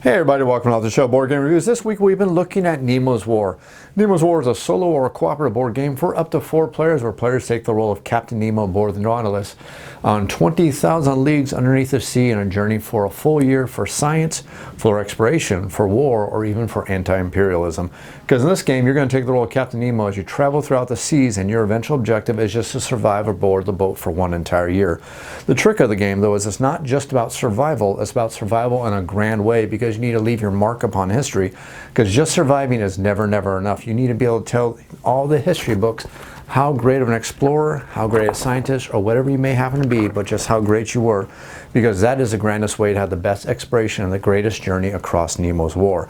Hey everybody, welcome to the show, Board Game Reviews. This week we've been looking at Nemo's War. Nemo's War is a solo or cooperative board game for up to 4 players where players take the role of Captain Nemo aboard the Nautilus on 20,000 leagues underneath the sea in a journey for a full year for science, for exploration, for war, or even for anti-imperialism. Because in this game you're going to take the role of Captain Nemo as you travel throughout the seas, and your eventual objective is just to survive aboard the boat for one entire year. The trick of the game though is it's not just about survival, it's about survival in a grand way, because you need to leave your mark upon history, because just surviving is never enough. You need to be able to tell all the history books how great of an explorer, how great a scientist, or whatever you may happen to be, but just how great you were, because that is the grandest way to have the best exploration and the greatest journey across Nemo's War.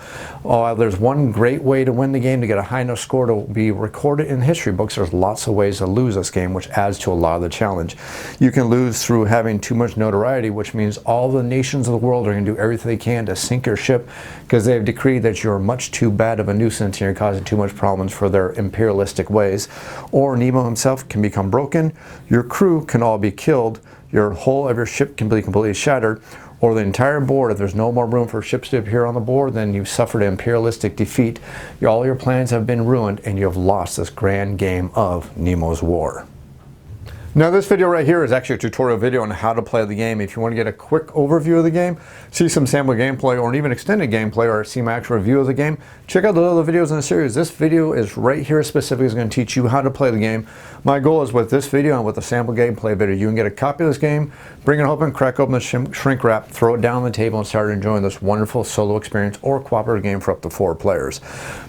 There's one great way to win the game, to get a high enough score to be recorded in history books. There's lots of ways to lose this game, which adds to a lot of the challenge. You can lose through having too much notoriety, which means all the nations of the world are going to do everything they can to sink your ship, because they have decreed that you're much too bad of a nuisance and you're causing too much problems for their imperialistic ways. Or Nemo himself can become broken, your crew can all be killed, your hull of your ship can be completely shattered, or the entire board, if there's no more room for ships to appear on the board, then you've suffered an imperialistic defeat. All your plans have been ruined and you have lost this grand game of Nemo's War. Now this video right here is actually a tutorial video on how to play the game. If you want to get a quick overview of the game, see some sample gameplay, or even extended gameplay, or see my actual review of the game, check out the other videos in the series. This video is right here specifically is going to teach you how to play the game. My goal is with this video and with the sample gameplay video, you can get a copy of this game, bring it open, crack open the shrink wrap, throw it down on the table, and start enjoying this wonderful solo experience or cooperative game for up to 4 players.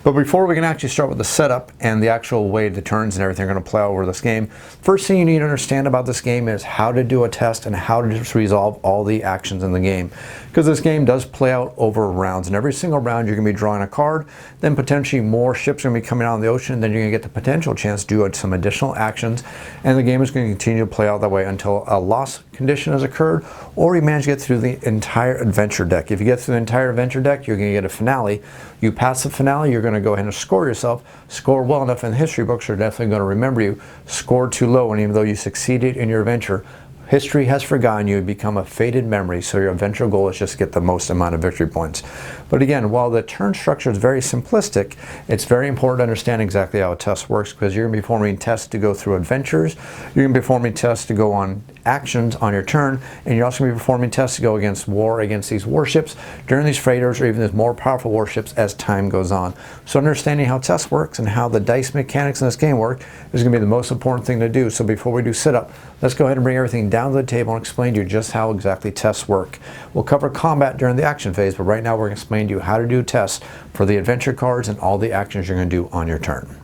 But before we can actually start with the setup and the actual way the turns and everything are going to play out over this game, first thing you need to understand about this game is how to do a test and how to resolve all the actions in the game. Because this game does play out over rounds, and every single round you're going to be drawing a card, then potentially more ships are going to be coming out in the ocean, then you're going to get the potential chance to do some additional actions, and the game is going to continue to play out that way until a loss condition has occurred, or you manage to get through the entire adventure deck. If you get through the entire adventure deck, you're going to get a finale. You pass the finale, you're going to go ahead and score yourself. Score well enough, and the history books are definitely going to remember you. Score too low, and even though you succeeded in your adventure, history has forgotten you, become a faded memory, so your eventual goal is just to get the most amount of victory points. But again, while the turn structure is very simplistic, it's very important to understand exactly how a test works, because you're going to be performing tests to go through adventures, you're going to be performing tests to go on actions on your turn, and you're also going to be performing tests to go against war against these warships, during these freighters, or even these more powerful warships as time goes on. So understanding how tests works and how the dice mechanics in this game work is going to be the most important thing to do. So before we do setup, let's go ahead and bring everything down to the table and explain to you just how exactly tests work. We'll cover combat during the action phase, but right now we're going to explain to you how to do tests for the adventure cards and all the actions you're going to do on your turn.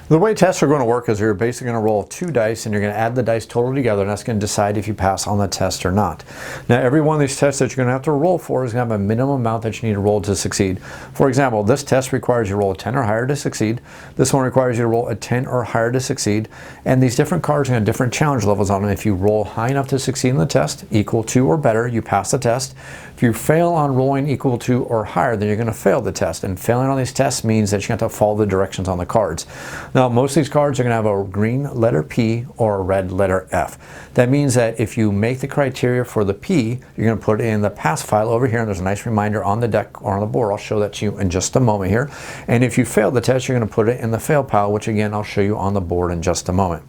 The way tests are going to work is you're basically going to roll 2 dice, and you're going to add the dice total together, and that's going to decide if you pass on the test or not. Now every one of these tests that you're going to have to roll for is going to have a minimum amount that you need to roll to succeed. For example, this test requires you to roll a 10 or higher to succeed. This one requires you to roll a 10 or higher to succeed. And these different cards have different challenge levels on them. If you roll high enough to succeed in the test, equal to or better, you pass the test. If you fail on rolling equal to or higher, then you're going to fail the test. And failing on these tests means that you have to follow the directions on the cards. Now most of these cards are going to have a green letter P or a red letter F. That means that if you make the criteria for the P, you're going to put it in the pass file over here, and there's a nice reminder on the deck or on the board. I'll show that to you in just a moment here. And if you fail the test, you're going to put it in the fail pile, which again I'll show you on the board in just a moment.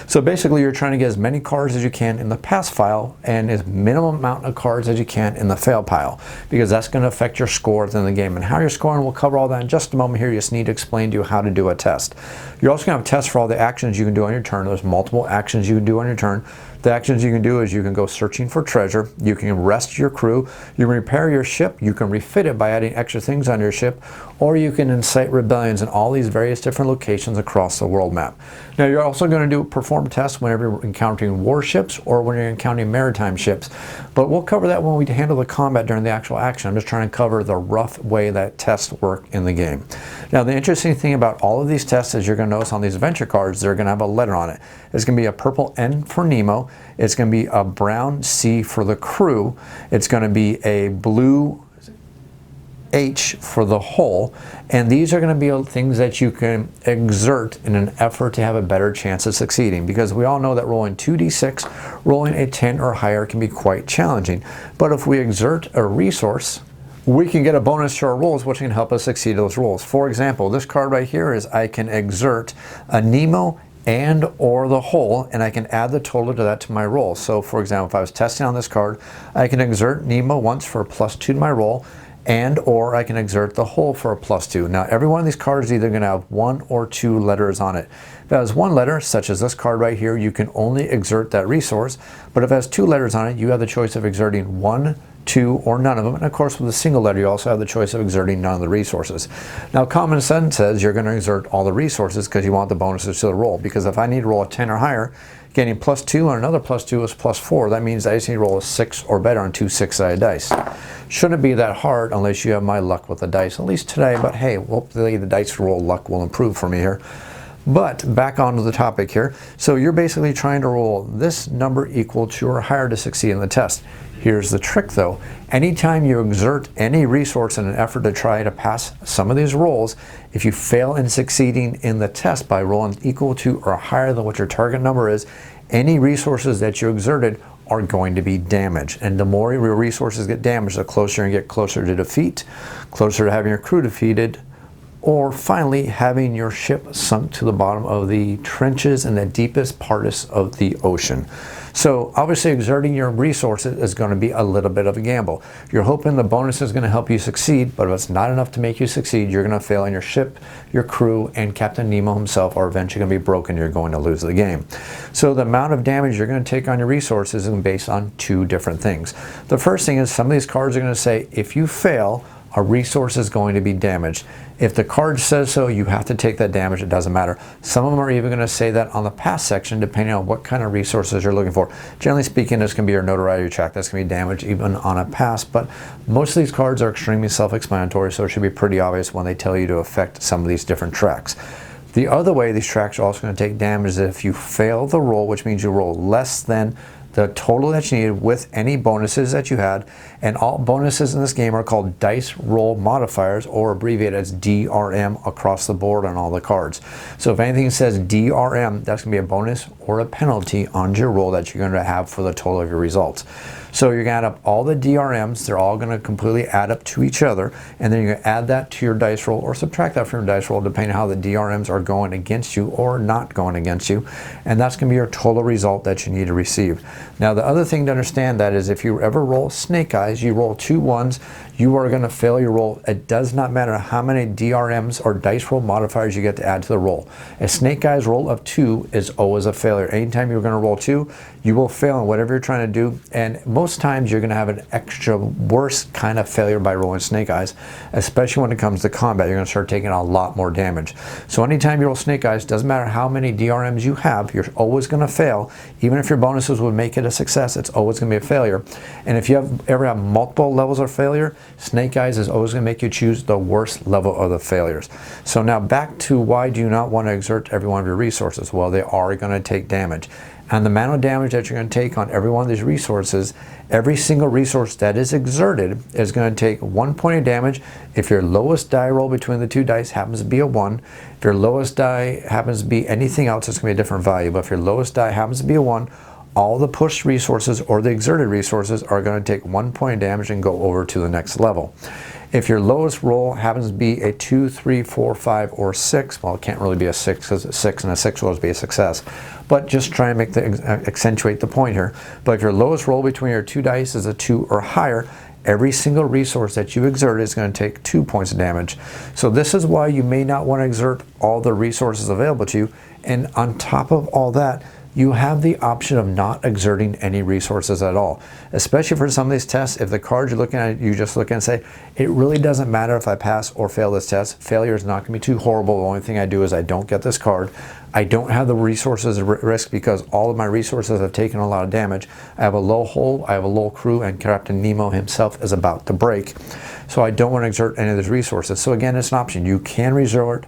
So basically you're trying to get as many cards as you can in the pass file and as minimum amount of cards as you can in the fail pile, because that's going to affect your score within the game. And how you're scoring, we'll cover all that in just a moment here. You just need to explain to you how to do a test. You're also going to have tests for all the actions you can do on your turn. There's multiple actions you can do on your turn. The actions you can do is you can go searching for treasure, you can rest your crew, you can repair your ship, you can refit it by adding extra things on your ship, or you can incite rebellions in all these various different locations across the world map. Now you're also going to perform tests whenever you're encountering warships or when you're encountering maritime ships, but we'll cover that when we handle the combat during the actual action. I'm just trying to cover the rough way that tests work in the game. Now the interesting thing about all of these tests is you're going to notice on these adventure cards they're going to have a letter on it. It's going to be a purple N for Nemo, it's going to be a brown C for the crew, it's going to be a blue H for the hull, and these are going to be things that you can exert in an effort to have a better chance of succeeding, because we all know that rolling 2d6, rolling a 10 or higher can be quite challenging. But if we exert a resource we can get a bonus to our rolls, which can help us succeed those rolls. For example, this card right here is I can exert a Nemo and or the whole, and I can add the total to that to my roll. So for example, if I was testing on this card, I can exert Nemo once for a +2 to my roll, and or I can exert the whole for a +2. Now every one of these cards is either going to have 1 or 2 letters on it. If it has 1 letter, such as this card right here, you can only exert that resource. But if it has 2 letters on it, you have the choice of exerting 1, 2, or none of them. And of course with a single letter, you also have the choice of exerting none of the resources. Now common sense says you're going to exert all the resources because you want the bonuses to the roll. Because if I need to roll a 10 or higher, getting +2 and another +2 is +4. That means I just need to roll a 6 or better on 2 6-sided dice. Shouldn't be that hard unless you have my luck with the dice, at least today, but hey, hopefully the dice roll luck will improve for me here. But back onto the topic here. So you're basically trying to roll this number equal to or higher to succeed in the test. Here's the trick though. Anytime you exert any resource in an effort to try to pass some of these rolls, if you fail in succeeding in the test by rolling equal to or higher than what your target number is, any resources that you exerted are going to be damaged. And the more your resources get damaged, the closer you get closer to defeat, closer to having your crew defeated, or finally having your ship sunk to the bottom of the trenches in the deepest parts of the ocean. So obviously exerting your resources is going to be a little bit of a gamble. You're hoping the bonus is going to help you succeed, but if it's not enough to make you succeed, you're going to fail, and your ship, your crew, and Captain Nemo himself are eventually going to be broken. You're going to lose the game. So the amount of damage you're going to take on your resources is based on 2 different things. The first thing is some of these cards are going to say if you fail, a resource is going to be damaged. If the card says so, you have to take that damage. It doesn't matter. Some of them are even going to say that on the pass section, depending on what kind of resources you're looking for. Generally speaking, this can be your notoriety track. That's going to be damaged even on a pass. But most of these cards are extremely self-explanatory, so it should be pretty obvious when they tell you to affect some of these different tracks. The other way these tracks are also going to take damage is if you fail the roll, which means you roll less than the total that you needed with any bonuses that you had. And all bonuses in this game are called dice roll modifiers, or abbreviated as DRM across the board on all the cards. So if anything says DRM, that's going to be a bonus or a penalty on your roll that you're going to have for the total of your results. So you're going to add up all the DRMs, they're all going to completely add up to each other, and then you're going to add that to your dice roll or subtract that from your dice roll depending on how the DRMs are going against you or not going against you, and that's going to be your total result that you need to receive. Now the other thing to understand that is if you ever roll snake eyes, you roll 2 1s, you are going to fail your roll. It does not matter how many DRMs or dice roll modifiers you get to add to the roll. A snake eyes roll of 2 is always a failure. Anytime you're going to roll 2, you will fail in whatever you're trying to do, and most times you're going to have an extra worse kind of failure by rolling snake eyes, especially when it comes to combat. You're going to start taking a lot more damage. So anytime you roll snake eyes, doesn't matter how many DRMs you have, you're always going to fail. Even if your bonuses would make it a success, it's always going to be a failure. And if you ever have multiple levels of failure, snake eyes is always going to make you choose the worst level of the failures. So now back to why do you not want to exert every one of your resources? Well, they are going to take damage. And the amount of damage that you're going to take on every one of these resources, every single resource that is exerted is going to take 1 point of damage if your lowest die roll between the 2 dice happens to be a 1. If your lowest die happens to be anything else, it's going to be a different value. But if your lowest die happens to be a 1, all the pushed resources or the exerted resources are going to take 1 point of damage and go over to the next level. If your lowest roll happens to be a 2, 3, 4, 5, or 6, well, it can't really be a 6 because it's 6 and a 6 roll would be a success. But just try and accentuate the point here. But if your lowest roll between your 2 dice is a 2 or higher, every single resource that you exert is going to take 2 points of damage. So this is why you may not want to exert all the resources available to you. And on top of all that, you have the option of not exerting any resources at all. Especially for some of these tests, if the card you're looking at, you just look and say, it really doesn't matter if I pass or fail this test. Failure is not going to be too horrible. The only thing I do is I don't get this card. I don't have the resources at risk because all of my resources have taken a lot of damage. I have a low hull, I have a low crew, and Captain Nemo himself is about to break. So I don't want to exert any of those resources. So again, it's an option. You can resort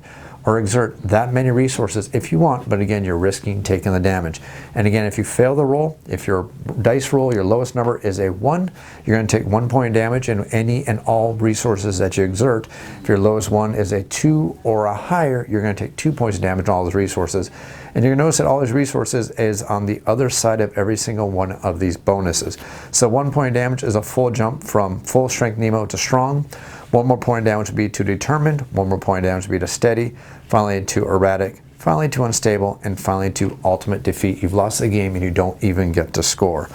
or exert that many resources if you want, but again, you're risking taking the damage. And again, if you fail the roll, if your dice roll, your lowest number is a 1, you're going to take 1 point of damage in any and all resources that you exert. If your lowest one is a 2 or a higher, you're going to take 2 points of damage on all those resources. And you're going to notice that all these resources is on the other side of every single one of these bonuses. So 1 point of damage is a full jump from full strength Nemo to strong. 1 more point of damage would be to determined. 1 more point of damage would be to steady. Finally to erratic. Finally to unstable. And finally to ultimate defeat. You've lost the game and you don't even get to score.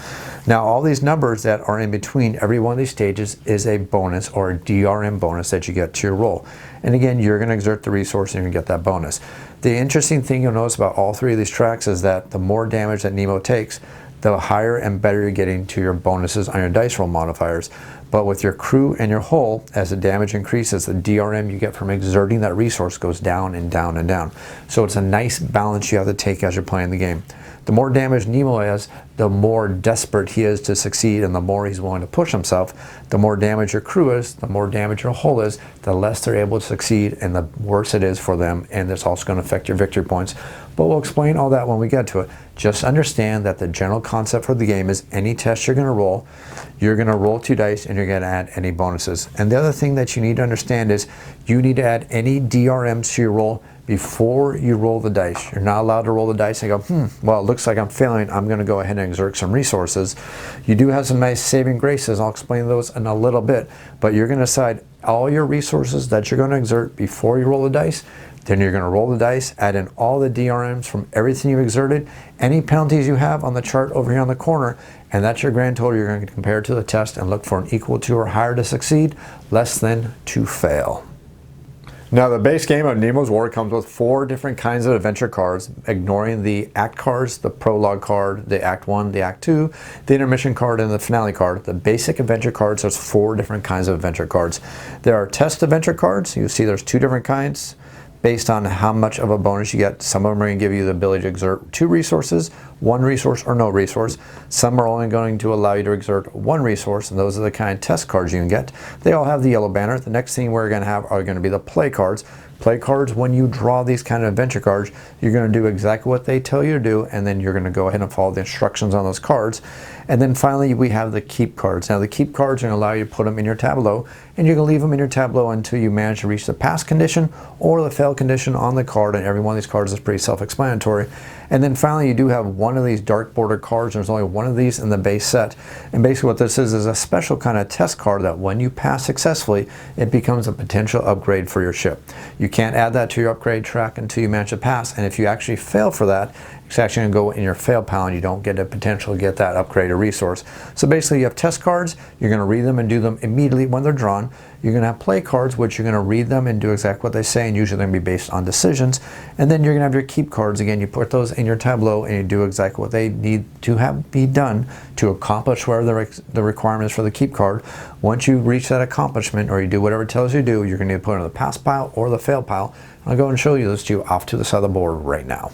Now all these numbers that are in between every one of these stages is a bonus or a DRM bonus that you get to your roll. And again, you're going to exert the resource and you're going to get that bonus. The interesting thing you'll notice about all 3 of these tracks is that the more damage that Nemo takes, the higher and better you're getting to your bonuses on your dice roll modifiers. But with your crew and your hull, as the damage increases, the DRM you get from exerting that resource goes down and down and down. So it's a nice balance you have to take as you're playing the game. The more damage Nemo has, the more desperate he is to succeed and the more he's willing to push himself. The more damage your crew is, the more damage your hull is, the less they're able to succeed and the worse it is for them, and it's also going to affect your victory points. But we'll explain all that when we get to it. Just understand that the general concept for the game is any test you're going to roll 2 dice and you're going to add any bonuses. And the other thing that you need to understand is you need to add any DRMs to your roll before you roll the dice. You're not allowed to roll the dice and go, well, it looks like I'm failing. I'm going to go ahead and exert some resources. You do have some nice saving graces. I'll explain those in a little bit. But you're going to decide all your resources that you're going to exert before you roll the dice. Then you're going to roll the dice, add in all the DRMs from everything you've exerted, any penalties you have on the chart over here on the corner, and that's your grand total you're going to compare to the test and look for an equal to or higher to succeed, less than to fail. Now the base game of Nemo's War comes with 4 different kinds of adventure cards, ignoring the act cards, the prologue card, the act 1, the act 2, the intermission card, and the finale card. The basic adventure cards, there's 4 different kinds of adventure cards. There are test adventure cards. You see there's 2 different kinds based on how much of a bonus you get. Some of them are going to give you the ability to exert 2 resources, 1 resource, or no resource. Some are only going to allow you to exert 1 resource, and those are the kind of test cards you can get. They all have the yellow banner. The next thing we're going to have are going to be the play cards. Play cards, when you draw these kind of adventure cards, you're going to do exactly what they tell you to do, and then you're going to go ahead and follow the instructions on those cards. And then finally we have the keep cards. Now the keep cards are going to allow you to put them in your tableau, and you're going to leave them in your tableau until you manage to reach the pass condition or the fail condition on the card, and every one of these cards is pretty self-explanatory. And then finally you do have one of these dark border cards. There's only one of these in the base set, and basically what this is a special kind of test card that when you pass successfully, it becomes a potential upgrade for your ship. You can't add that to your upgrade track until you manage to pass, and if you actually fail for that, it's actually going to go in your fail pile and you don't get a potential to get that upgrade or resource. So basically you have test cards, you're going to read them and do them immediately when they're drawn. You're going to have play cards, which you're going to read them and do exactly what they say, and usually they're going to be based on decisions. And then you're going to have your keep cards. Again, you put those in your tableau and you do exactly what they need to be done to accomplish whatever the requirement is for the keep card. Once you reach that accomplishment or you do whatever it tells you to do, you're going to put it in the pass pile or the fail pile. I'll go and show you those 2 off to the side of the board right now.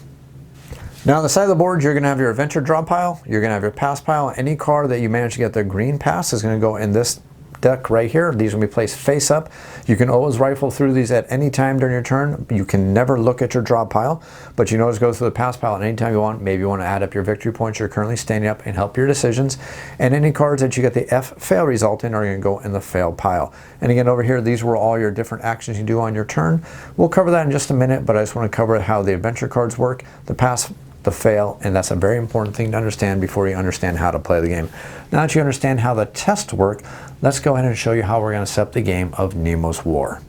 Now on the side of the board, you're going to have your adventure draw pile, you're going to have your pass pile. Any card that you manage to get the green pass is going to go in this deck right here. These will be placed face up. You can always rifle through these at any time during your turn. You can never look at your draw pile, but you can always go through the pass pile at any time you want. Maybe you want to add up your victory points you're currently standing up and help your decisions. And any cards that you get the F fail result in are going to go in the fail pile. And again, over here, these were all your different actions you do on your turn. We'll cover that in just a minute, but I just want to cover how the adventure cards work, the pass, the fail, and that's a very important thing to understand before you understand how to play the game. Now that you understand how the tests work, let's go ahead and show you how we're going to set up the game of Nemo's War.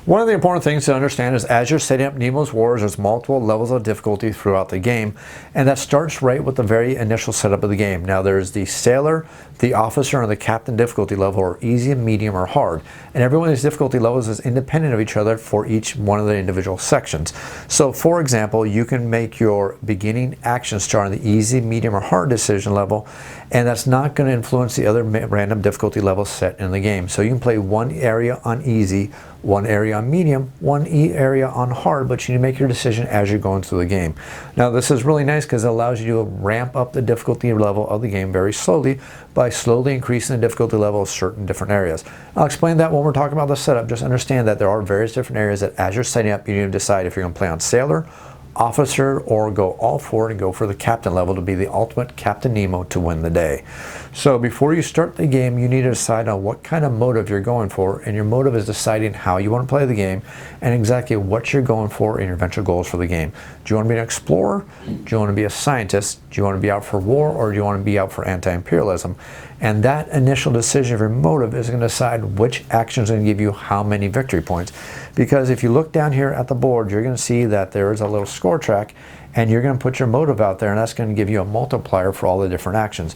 One of the important things to understand is as you're setting up Nemo's Wars, there's multiple levels of difficulty throughout the game, and that starts right with the very initial setup of the game. Now there's the sailor, the officer, and the captain difficulty level, or easy, medium, or hard. And every one of these difficulty levels is independent of each other for each one of the individual sections. So for example, you can make your beginning action star on the easy, medium, or hard decision level, and that's not going to influence the other random difficulty levels set in the game. So you can play one area on easy, one area on medium, one area on hard, but you need to make your decision as you're going through the game. Now this is really nice because it allows you to ramp up the difficulty level of the game very slowly by slowly increasing the difficulty level of certain different areas. I'll explain that when we're talking about the setup. Just understand that there are various different areas that as you're setting up, you need to decide if you're going to play on sailor, officer, or go all for it and go for the captain level to be the ultimate Captain Nemo to win the day. So before you start the game, you need to decide on what kind of motive you're going for, and your motive is deciding how you want to play the game and exactly what you're going for in your adventure goals for the game. Do you want to be an explorer? Do you want to be a scientist? Do you want to be out for war, or do you want to be out for anti-imperialism? And that initial decision of your motive is going to decide which action is going to give you how many victory points. Because if you look down here at the board, you're going to see that there is a little score track, and you're going to put your motive out there, and that's going to give you a multiplier for all the different actions.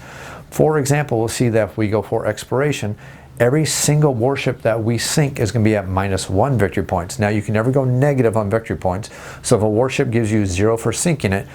For example, we'll see that if we go for exploration, every single warship that we sink is going to be at -1 victory points. Now you can never go negative on victory points, so if a warship gives you 0 for sinking it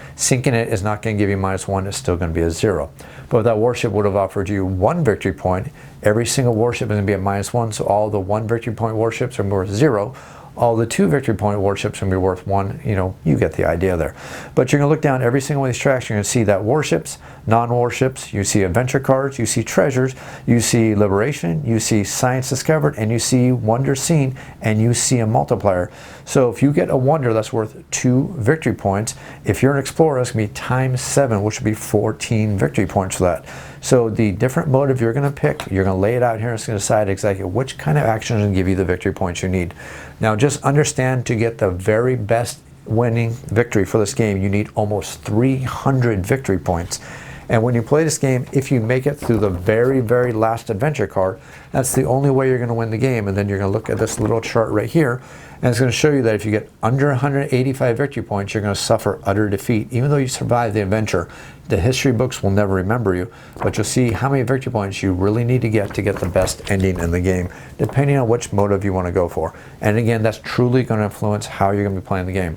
is not going to give you -1, it's still going to be a 0. But if that warship would have offered you 1 victory point, every single warship is going to be at -1, so all the 1 victory point warships are worth 0. All the 2 victory point warships are going to be worth 1. You know, you get the idea there. But you're going to look down every single one of these tracks. You're going to see that warships, non-warships, you see adventure cards, you see treasures, you see liberation, you see science discovered, and you see wonder seen, and you see a multiplier. So if you get a wonder, that's worth 2 victory points. If you're an explorer, it's going to be times 7, which would be 14 victory points for that. So the different motive you're going to pick, you're going to lay it out here, and it's going to decide exactly which kind of action is going to give you the victory points you need. Now just understand, to get the very best winning victory for this game, you need almost 300 victory points. And when you play this game, if you make it through the very, very last adventure card, that's the only way you're going to win the game. And then you're going to look at this little chart right here, and it's going to show you that if you get under 185 victory points, you're going to suffer utter defeat. Even though you survive the adventure, the history books will never remember you, but you'll see how many victory points you really need to get the best ending in the game, depending on which motive you want to go for. And again, that's truly going to influence how you're going to be playing the game.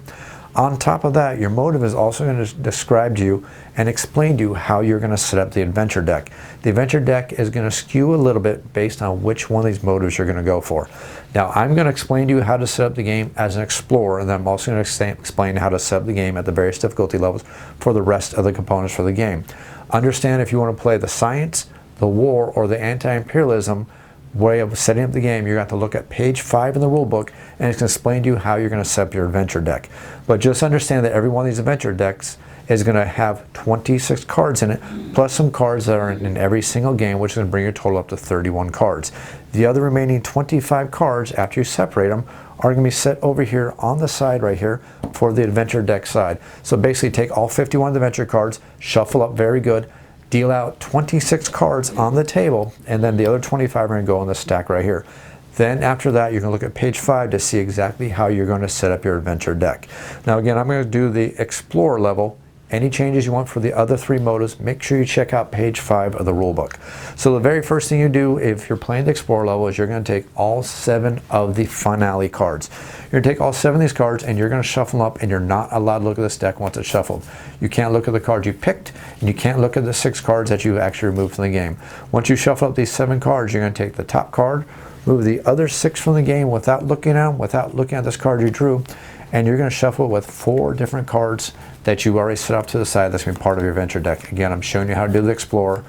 On top of that, your motive is also going to describe to you and explain to you how you're going to set up the adventure deck. The adventure deck is going to skew a little bit based on which one of these motives you're going to go for. Now, I'm going to explain to you how to set up the game as an explorer, and then I'm also going to explain how to set up the game at the various difficulty levels for the rest of the components for the game. Understand, if you want to play the science, the war, or the anti-imperialism way of setting up the game, you're going to have to look at page 5 in the rule book, and it's going to explain to you how you're going to set up your adventure deck. But just understand that every one of these adventure decks is going to have 26 cards in it, plus some cards that are in every single game, which is going to bring your total up to 31 cards. The other remaining 25 cards, after you separate them, are going to be set over here on the side right here for the adventure deck side. So basically take all 51 of the adventure cards, shuffle up very good, deal out 26 cards on the table, and then the other 25 are going to go on the stack right here. Then after that, you're going to look at page 5 to see exactly how you're going to set up your adventure deck. Now again, I'm going to do the explorer level. Any changes you want for the other 3 motives, make sure you check out page 5 of the rule book. So the very first thing you do if you're playing the explorer level is you're going to take all 7 of the finale cards. You're going to take all 7 of these cards, and you're going to shuffle them up, and you're not allowed to look at this deck once it's shuffled. You can't look at the cards you picked, and you can't look at the 6 cards that you actually removed from the game. Once you shuffle up these 7 cards, you're going to take the top card, move the other 6 from the game without looking at them, without looking at this card you drew, and you're going to shuffle with 4 different cards that you already set up to the side that's going to be part of your adventure deck. Again, I'm showing you how to do the Explorer.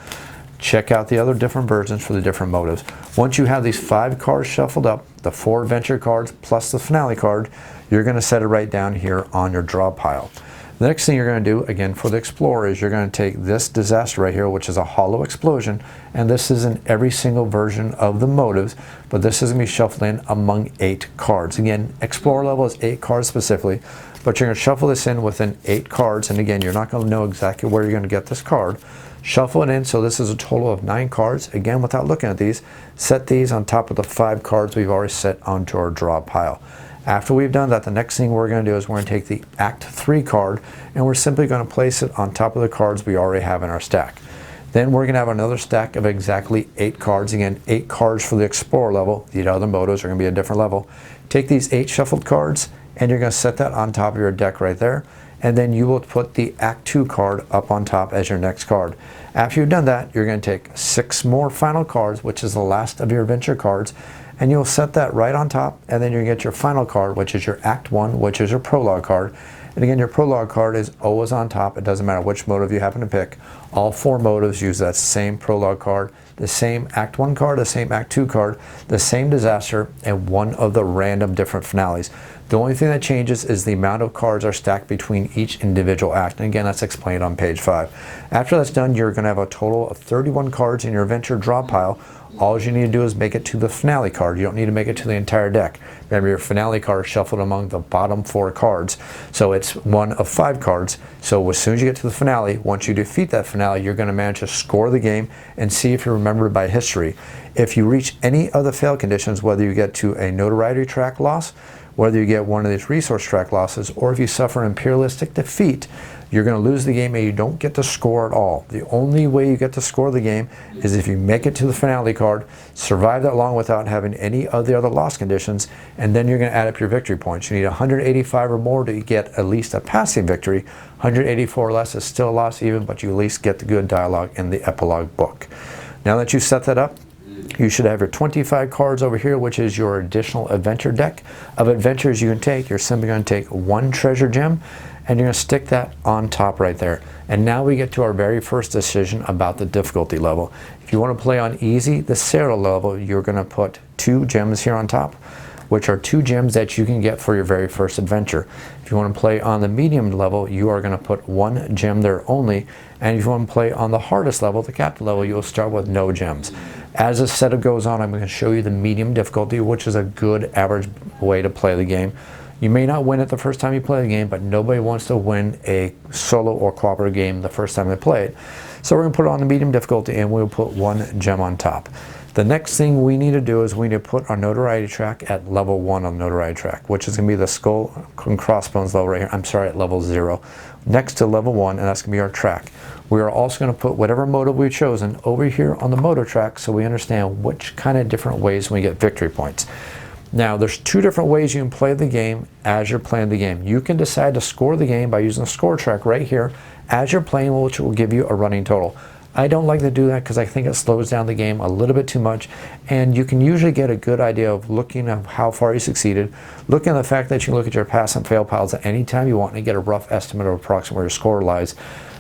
Check out the other different versions for the different motives. Once you have these 5 cards shuffled up, the 4 adventure cards plus the finale card, you're going to set it right down here on your draw pile. The next thing you're going to do, again for the Explorer, is you're going to take this disaster right here, which is a hollow explosion, and this is in every single version of the motives, but this is going to be shuffled in among 8 cards. Again, Explorer level is 8 cards specifically, but you're going to shuffle this in within 8 cards, and again, you're not going to know exactly where you're going to get this card. Shuffle it in, so this is a total of 9 cards. Again, without looking at these, set these on top of the 5 cards we've already set onto our draw pile. After we've done that, the next thing we're going to do is we're going to take the Act 3 card, and we're simply going to place it on top of the cards we already have in our stack. Then we're going to have another stack of exactly 8 cards. Again, 8 cards for the Explorer level. The other motives are going to be a different level. Take these 8 shuffled cards, and you're going to set that on top of your deck right there. And then you will put the Act 2 card up on top as your next card. After you've done that, you're going to take 6 more final cards, which is the last of your adventure cards, and you'll set that right on top, and then you get your final card, which is your Act 1, which is your prologue card. And again, your prologue card is always on top. It doesn't matter which motive you happen to pick. All 4 motives use that same prologue card, the same Act 1 card, the same Act 2 card, the same disaster, and one of the random different finales. The only thing that changes is the amount of cards are stacked between each individual act. And again, that's explained on page 5. After that's done, you're going to have a total of 31 cards in your adventure draw pile. All you need to do is make it to the finale card. You don't need to make it to the entire deck. Remember, your finale card is shuffled among the bottom 4 cards. So it's one of 5 cards. So as soon as you get to the finale, once you defeat that finale, you're going to manage to score the game and see if you're remembered by history. If you reach any of the fail conditions, whether you get to a notoriety track loss, whether you get one of these resource track losses, or if you suffer imperialistic defeat, you're going to lose the game and you don't get to score at all. The only way you get to score the game is if you make it to the finale card, survive that long without having any of the other loss conditions, and then you're going to add up your victory points. You need 185 or more to get at least a passing victory. 184 or less is still a loss even, but you at least get the good dialogue in the epilogue book. Now that you set that up, you should have your 25 cards over here, which is your additional adventure deck of adventures you can take. You're simply going to take 1 treasure gem, and you're going to stick that on top right there. And now we get to our very first decision about the difficulty level. If you want to play on easy, the sailor level, you're going to put 2 gems here on top, which are 2 gems that you can get for your very first adventure. If you want to play on the medium level, you are going to put 1 gem there only. And if you want to play on the hardest level, the captain level, you'll start with no gems. As this setup goes on, I'm going to show you the medium difficulty, which is a good average way to play the game. You may not win it the first time you play the game, but nobody wants to win a solo or cooperative game the first time they play it. So we're going to put it on the medium difficulty, and we'll put 1 gem on top. The next thing we need to do is we need to put our notoriety track at level 1 on the notoriety track, which is going to be the skull and crossbones level right here. I'm sorry, at level 0. Next to level 1, and that's going to be our track. We are also going to put whatever motive we've chosen over here on the motive track so we understand which kind of different ways we get victory points. Now, there's 2 different ways you can play the game as you're playing the game. You can decide to score the game by using the score track right here as you're playing, which will give you a running total. I don't like to do that because I think it slows down the game a little bit too much, and you can usually get a good idea of looking at how far you succeeded, looking at the fact that you can look at your pass and fail piles at any time you want and get a rough estimate of approximately where your score lies.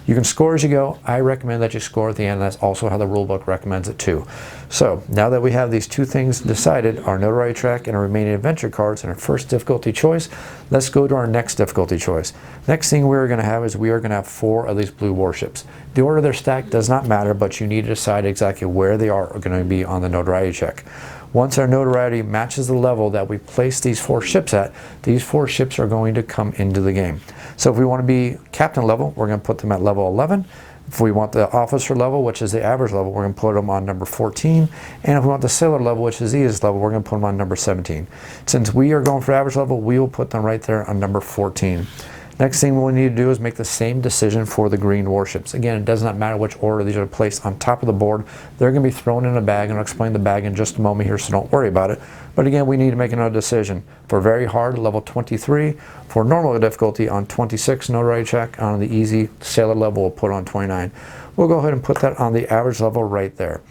You can score as you go. I recommend that you score at the end. That's also how the rulebook recommends it too. So now that we have these 2 things decided, our notoriety track and our remaining adventure cards and our first difficulty choice, let's go to our next difficulty choice. Next thing we're going to have is we are going to have 4 of these blue warships. The order they're stacked does not matter, but you need to decide exactly where they are going to be on the notoriety check. Once our notoriety matches the level that we place these 4 ships at, these 4 ships are going to come into the game. So if we want to be captain level, we're going to put them at level 11. If we want the officer level, which is the average level, we're going to put them on number 14. And if we want the sailor level, which is the easiest level, we're going to put them on number 17. Since we are going for average level, we will put them right there on number 14. Next thing we'll need to do is make the same decision for the green warships. Again, it does not matter which order these are placed on top of the board. They're going to be thrown in a bag, and I'll explain the bag in just a moment here, so don't worry about it. But again, we need to make another decision. For very hard, level 23. For normal difficulty, on 26, notoriety check. On the easy sailor level, we'll put on 29. We'll go ahead and put that on the average level right there.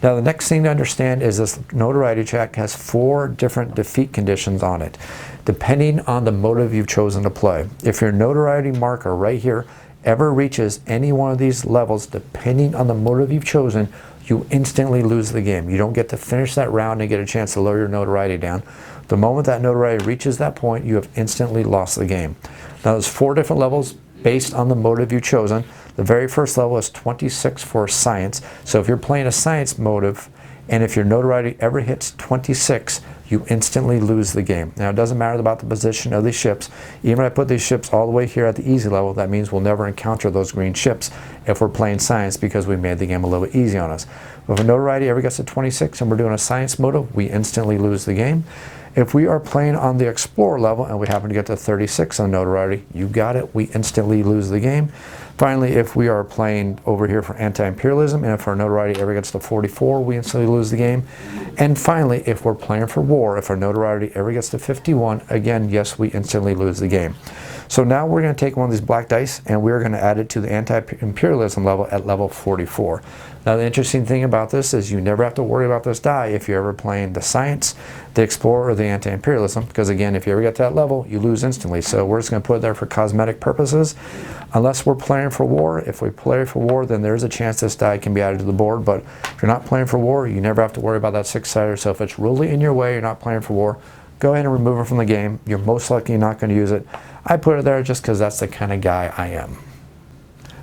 Now, the next thing to understand is this notoriety check has 4 different defeat conditions on it, depending on the motive you've chosen to play. If your notoriety marker right here ever reaches any one of these levels, depending on the motive you've chosen, you instantly lose the game. You don't get to finish that round and get a chance to lower your notoriety down. The moment that notoriety reaches that point, you have instantly lost the game. Now, there's 4 different levels based on the motive you've chosen. The very first level is 26 for science. So if you're playing a science motive, and if your notoriety ever hits 26, you instantly lose the game. Now, it doesn't matter about the position of these ships. Even if I put these ships all the way here at the easy level, that means we'll never encounter those green ships if we're playing science, because we made the game a little bit easy on us. But if a notoriety ever gets to 26 and we're doing a science motive, we instantly lose the game. If we are playing on the explorer level and we happen to get to 36 on notoriety, you got it, we instantly lose the game. Finally, if we are playing over here for anti-imperialism, and if our notoriety ever gets to 44, we instantly lose the game. And finally, if we're playing for war, if our notoriety ever gets to 51, again, yes, we instantly lose the game. So now we're going to take one of these black dice and we're going to add it to the anti-imperialism level at level 44. Now the interesting thing about this is you never have to worry about this die if you're ever playing the science, the explorer, or the anti-imperialism, because again, if you ever get to that level, you lose instantly. So we're just going to put it there for cosmetic purposes. Unless we're playing for war, if we play for war, then there's a chance this die can be added to the board. But if you're not playing for war, you never have to worry about that 6-sider. So if it's really in your way, you're not playing for war, go ahead and remove it from the game. You're most likely not going to use it. I put it there just because that's the kind of guy I am.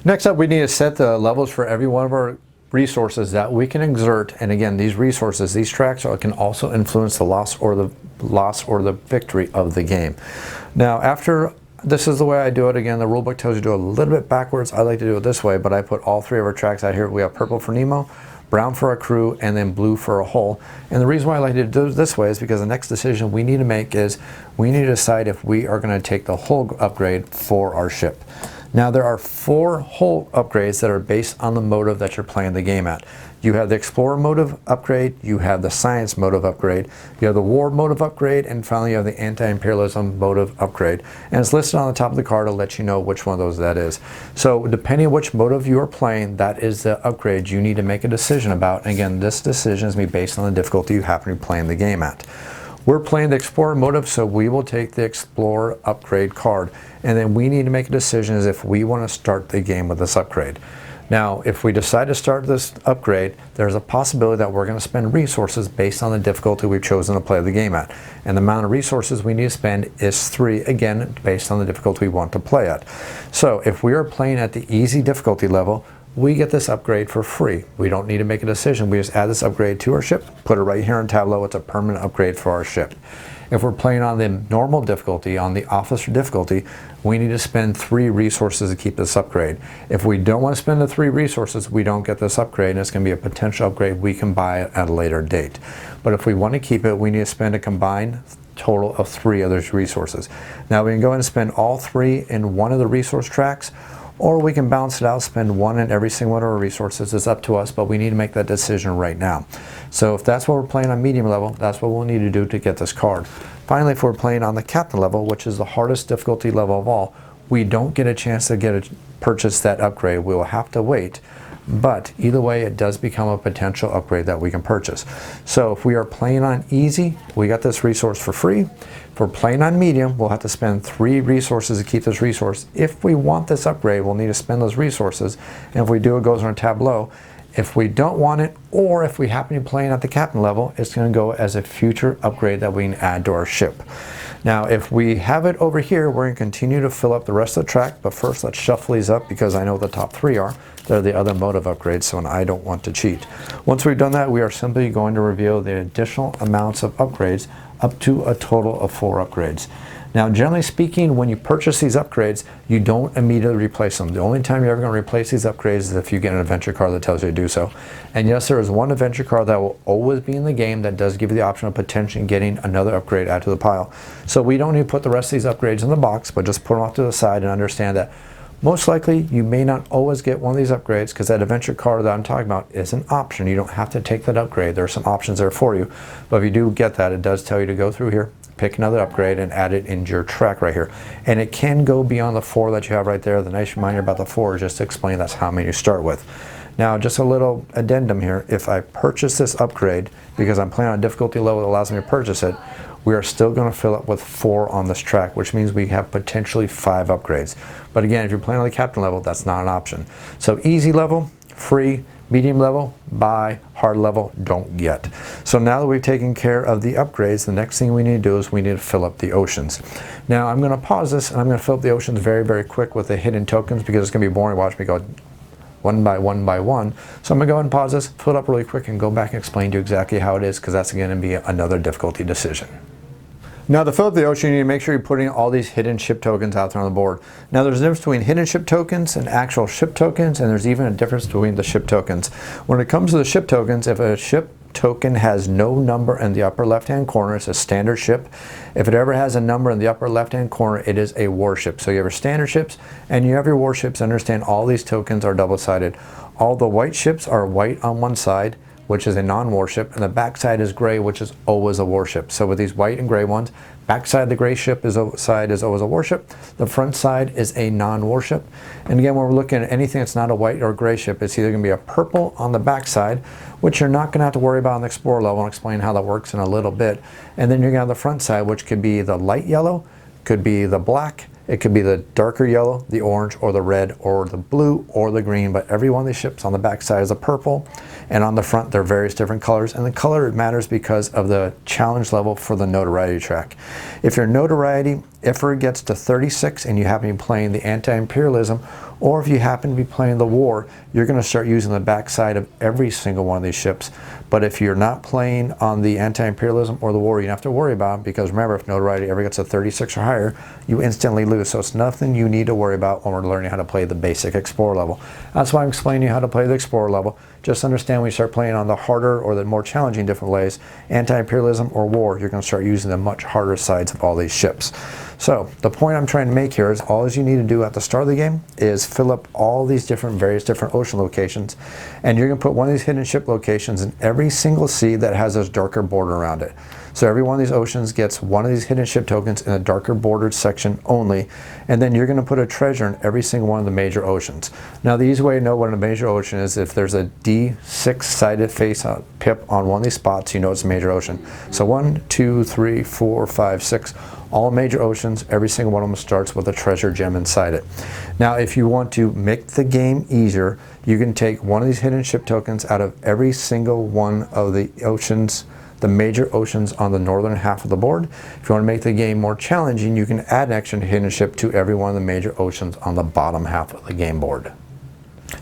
Next up, we need to set the levels for every one of our resources that we can exert. And again, these resources, these tracks can also influence the loss or the victory of the game. Now, after this is the way I do it. Again, the rulebook tells you to do it a little bit backwards. I like to do it this way, but I put all 3 of our tracks out here. We have purple for Nemo, brown for our crew, and then blue for a hull. And the reason why I like to do it this way is because the next decision we need to make is we need to decide if we are going to take the hull upgrade for our ship. Now there are 4 hull upgrades that are based on the motive that you're playing the game at. You have the explorer motive upgrade, you have the science motive upgrade, you have the war motive upgrade, and finally you have the anti-imperialism motive upgrade. And it's listed on the top of the card to let you know which one of those that is. So depending on which motive you are playing, that is the upgrade you need to make a decision about. And again, this decision is going to be based on the difficulty you happen to be playing the game at. We're playing the Explorer motive, so we will take the Explorer upgrade card. And then we need to make a decision as if we want to start the game with this upgrade. Now, if we decide to start this upgrade, there's a possibility that we're going to spend resources based on the difficulty we've chosen to play the game at. And the amount of resources we need to spend is 3, again, based on the difficulty we want to play at. So if we are playing at the easy difficulty level, we get this upgrade for free. We don't need to make a decision. We just add this upgrade to our ship, put it right here in Tableau. It's a permanent upgrade for our ship. If we're playing on the normal difficulty, on the officer difficulty, we need to spend 3 resources to keep this upgrade. If we don't want to spend the 3 resources, we don't get this upgrade, and it's going to be a potential upgrade we can buy at a later date. But if we want to keep it, we need to spend a combined total of 3 of those resources. Now we can go ahead and spend all 3 in one of the resource tracks, or we can balance it out, spend 1 in every single one of our resources. It's up to us, but we need to make that decision right now. So if that's what we're playing on medium level, that's what we'll need to do to get this card. Finally, if we're playing on the captain level, which is the hardest difficulty level of all, we don't get a chance to purchase that upgrade. We will have to wait. But either way, it does become a potential upgrade that we can purchase. So if we are playing on easy, we got this resource for free. If we're playing on medium, we'll have to spend 3 resources to keep this resource. If we want this upgrade, we'll need to spend those resources. And if we do, it goes on a tableau. If we don't want it, or if we happen to be playing at the captain level, it's going to go as a future upgrade that we can add to our ship. Now, if we have it over here, we're going to continue to fill up the rest of the track. But first, let's shuffle these up because I know what the top 3 are. They're the other motive upgrades, so I don't want to cheat. Once we've done that, we are simply going to reveal the additional amounts of upgrades up to a total of 4 upgrades. Now, generally speaking, when you purchase these upgrades, you don't immediately replace them. The only time you're ever going to replace these upgrades is if you get an adventure card that tells you to do so. And yes, there is one adventure card that will always be in the game that does give you the option of potentially getting another upgrade added to the pile. So we don't need to put the rest of these upgrades in the box, but just put them off to the side and understand that most likely you may not always get one of these upgrades because that adventure card that I'm talking about is an option. You don't have to take that upgrade. There are some options there for you. But if you do get that, it does tell you to go through here, pick another upgrade, and add it into your track right here. And it can go beyond the 4 that you have right there. The nice reminder about the 4 is just to explain that's how many you start with. Now, just a little addendum here. If I purchase this upgrade, because I'm playing on a difficulty level that allows me to purchase it, we are still going to fill up with 4 on this track, which means we have potentially 5 upgrades. But again, if you're playing on the captain level, that's not an option. So easy level, free. Medium level, buy. Hard level, don't get. So now that we've taken care of the upgrades, the next thing we need to do is we need to fill up the oceans. Now I'm going to pause this and I'm going to fill up the oceans very, very quick with the hidden tokens because it's going to be boring. Watch me go one by one by one. So I'm going to go ahead and pause this, fill it up really quick, and go back and explain to you exactly how it is because that's going to be another difficulty decision. Now to fill up the ocean, you need to make sure you're putting all these hidden ship tokens out there on the board. Now there's a difference between hidden ship tokens and actual ship tokens, and there's even a difference between the ship tokens. When it comes to the ship tokens, if a ship token has no number in the upper left hand corner, it's a standard ship. If it ever has a number in the upper left hand corner, it is a warship. So you have your standard ships and you have your warships. Understand all these tokens are double-sided. All the white ships are white on one side. which is a non-warship, and the backside is gray, which is always a warship. So with these white and gray ones, backside of the gray side is always a warship. The front side is a non-warship. And again, when we're looking at anything that's not a white or gray ship, it's either going to be a purple on the backside, which you're not going to have to worry about on the Explorer level. I'll explain how that works in a little bit. And then you're going to have the front side, which could be the light yellow, could be the black, it could be the darker yellow, the orange, or the red, or the blue, or the green, but every one of these ships on the back side is a purple, and on the front they're various different colors, and the color matters because of the challenge level for the notoriety track. If your notoriety ever gets to 36 and you happen to be playing the anti-imperialism, or if you happen to be playing the war, you're going to start using the backside of every single one of these ships. But if you're not playing on the anti-imperialism or the war, you don't have to worry about it, because remember, if notoriety ever gets to 36 or higher, you instantly lose. So it's nothing you need to worry about when we're learning how to play the basic Explorer level. That's why I'm explaining you how to play the Explorer level. Just understand when you start playing on the harder or the more challenging different ways, anti-imperialism or war, you're going to start using the much harder sides of all these ships. So the point I'm trying to make here is all you need to do at the start of the game is fill up all these various different ocean locations, and you're going to put one of these hidden ship locations in every single sea that has this darker border around it. So every one of these oceans gets one of these hidden ship tokens in a darker bordered section only, and then you're going to put a treasure in every single one of the major oceans. Now the easy way to know what a major ocean is, if there's a D6 sided face pip on one of these spots, you know it's a major ocean. So 1, 2, 3, 4, 5, 6, all major oceans, every single one of them starts with a treasure gem inside it. Now if you want to make the game easier, you can take one of these hidden ship tokens out of every single one of the oceans, the major oceans on the northern half of the board. If you want to make the game more challenging, you can add an extra hidden ship to every one of the major oceans on the bottom half of the game board.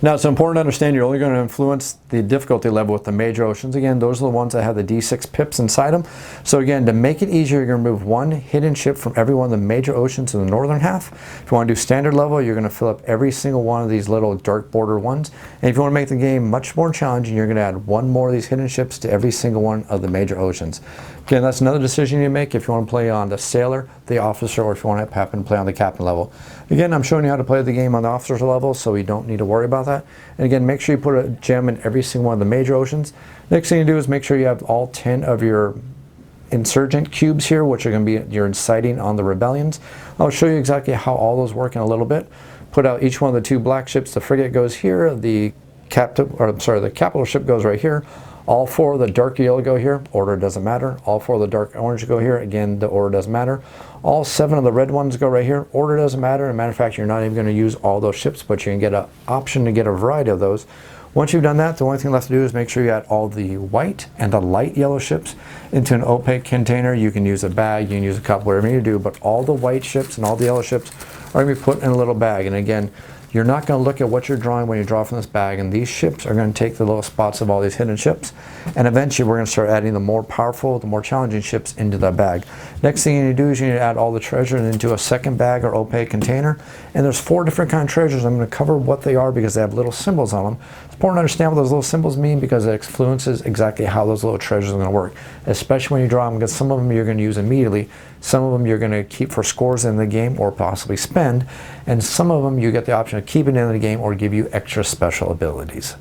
Now it's important to understand you're only going to influence the difficulty level with the major oceans. Again, those are the ones that have the D6 pips inside them. So again, to make it easier, you're going to remove one hidden ship from every one of the major oceans in the northern half. If you want to do standard level, you're going to fill up every single one of these little dark border ones. And if you want to make the game much more challenging, you're going to add one more of these hidden ships to every single one of the major oceans. Again, that's another decision you make if you want to play on the sailor, the officer, or if you want to happen to play on the captain level. Again, I'm showing you how to play the game on the officer's level, so you don't need to worry about that. And again, make sure you put a gem in every single one of the major oceans. Next thing you do is make sure you have all 10 of your insurgent cubes here, which are going to be your inciting on the rebellions. I'll show you exactly how all those work in a little bit. Put out each one of the two black ships. The frigate goes here, the capital ship goes right here. All four of the dark yellow go here, order doesn't matter. All four of the dark orange go here, again, the order doesn't matter. All 7 of the red ones go right here, order doesn't matter. As a matter of fact, you're not even going to use all those ships, but you can get an option to get a variety of those. Once you've done that, the only thing left to do is make sure you add all the white and the light yellow ships into an opaque container. You can use a bag, you can use a cup, whatever you do, but all the white ships and all the yellow ships are going to be put in a little bag. And again, you're not going to look at what you're drawing when you draw from this bag, and these ships are going to take the little spots of all these hidden ships, and eventually we're going to start adding the more powerful, the more challenging ships into the bag. Next thing you need to do is you need to add all the treasure into a second bag or opaque container, and there's 4 different kind of treasures. I'm going to cover what they are because they have little symbols on them. It's important to understand what those little symbols mean because it influences exactly how those little treasures are going to work, especially when you draw them, because some of them you're going to use immediately, some of them you're going to keep for scores in the game or possibly spend, and some of them you get the option of keeping in the game or give you extra special abilities.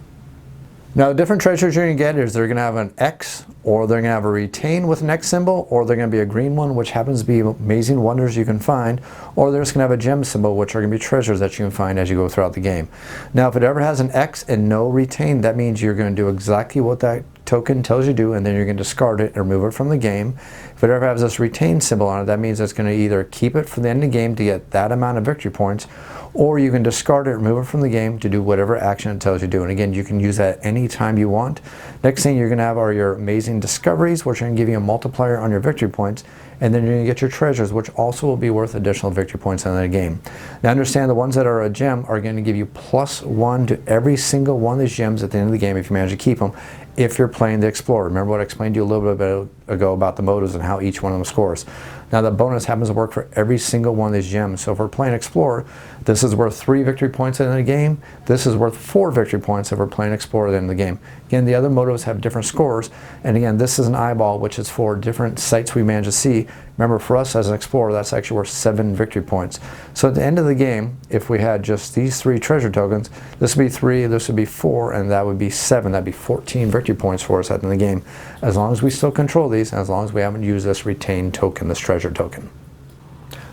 Now the different treasures you're going to get is they're going to have an X, or they're going to have a retain with an X symbol, or they're going to be a green one, which happens to be amazing wonders you can find, or they're just going to have a gem symbol, which are going to be treasures that you can find as you go throughout the game. Now if it ever has an X and no retain, that means you're going to do exactly what that token tells you to do, and then you're going to discard it or remove it from the game. If it ever has this retain symbol on it, that means it's going to either keep it for the end of the game to get that amount of victory points, or you can discard it, remove it from the game to do whatever action it tells you to do. And again, you can use that any time you want. Next thing you're going to have are your amazing discoveries, which are going to give you a multiplier on your victory points. And then you're going to get your treasures, which also will be worth additional victory points in the game. Now understand the ones that are a gem are going to give you +1 to every single one of these gems at the end of the game if you manage to keep them, if you're playing the Explorer. Remember what I explained to you a little bit ago about the motives and how each one of them scores. Now the bonus happens to work for every single one of these gems. So if we're playing Explorer, this is worth 3 victory points at the end of the game. This is worth 4 victory points if we're playing Explorer at the end of the game. Again, the other motives have different scores. And again, this is an eyeball, which is for different sites we manage to see. Remember, for us as an explorer, that's actually worth 7 victory points. So at the end of the game, if we had just these 3 treasure tokens, this would be 3, this would be 4, and that would be 7. That'd be 14 victory points for us at the end of the game, as long as we still control these, and as long as we haven't used this retained token, this treasure token.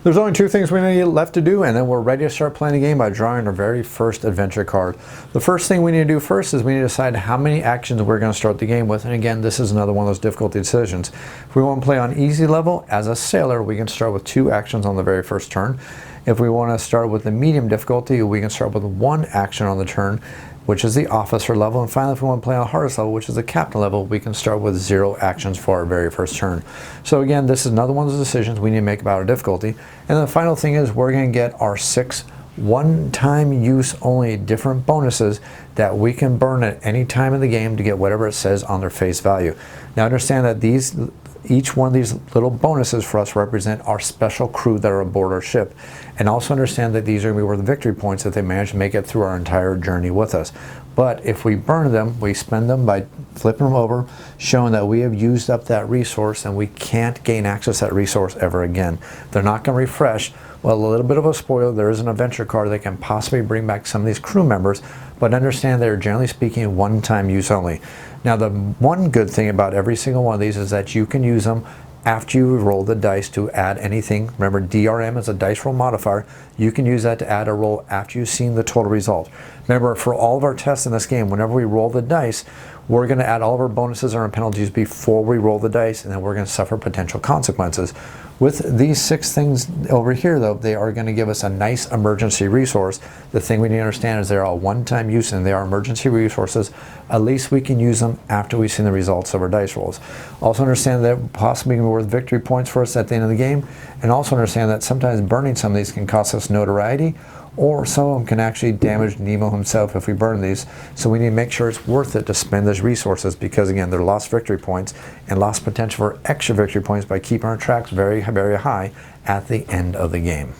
There's only 2 things we need left to do, and then we're ready to start playing the game by drawing our very first adventure card. The first thing we need to do first is we need to decide how many actions we're going to start the game with, and again, this is another one of those difficulty decisions. If we want to play on easy level, as a sailor, we can start with 2 actions on the very first turn. If we want to start with the medium difficulty, we can start with 1 action on the turn, which is the officer level. And finally, if we want to play on the hardest level, which is the captain level, we can start with 0 actions for our very first turn. So again, this is another one of those decisions we need to make about our difficulty. And the final thing is we're going to get our 6 one-time use only different bonuses that we can burn at any time in the game to get whatever it says on their face value. Now understand that each one of these little bonuses for us represent our special crew that are aboard our ship. And also understand that these are going to be worth victory points if they manage to make it through our entire journey with us. But if we burn them, we spend them by flipping them over, showing that we have used up that resource and we can't gain access to that resource ever again. They're not going to refresh. Well, a little bit of a spoiler, there is an adventure card that can possibly bring back some of these crew members, but understand they're generally speaking one-time use only. Now, the one good thing about every single one of these is that you can use them after you roll the dice to add anything. Remember, DRM is a dice roll modifier. You can use that to add a roll after you've seen the total result. Remember, for all of our tests in this game, whenever we roll the dice, we're going to add all of our bonuses and our penalties before we roll the dice, and then we're going to suffer potential consequences. With these 6 things over here, though, they are going to give us a nice emergency resource. The thing we need to understand is they're all one-time use and they are emergency resources. At least we can use them after we've seen the results of our dice rolls. Also understand that possibly going to be worth victory points for us at the end of the game, and also understand that sometimes burning some of these can cost us notoriety, or some of them can actually damage Nemo himself if we burn these. So we need to make sure it's worth it to spend those resources, because again, they're lost victory points and lost potential for extra victory points by keeping our tracks very, very high at the end of the game.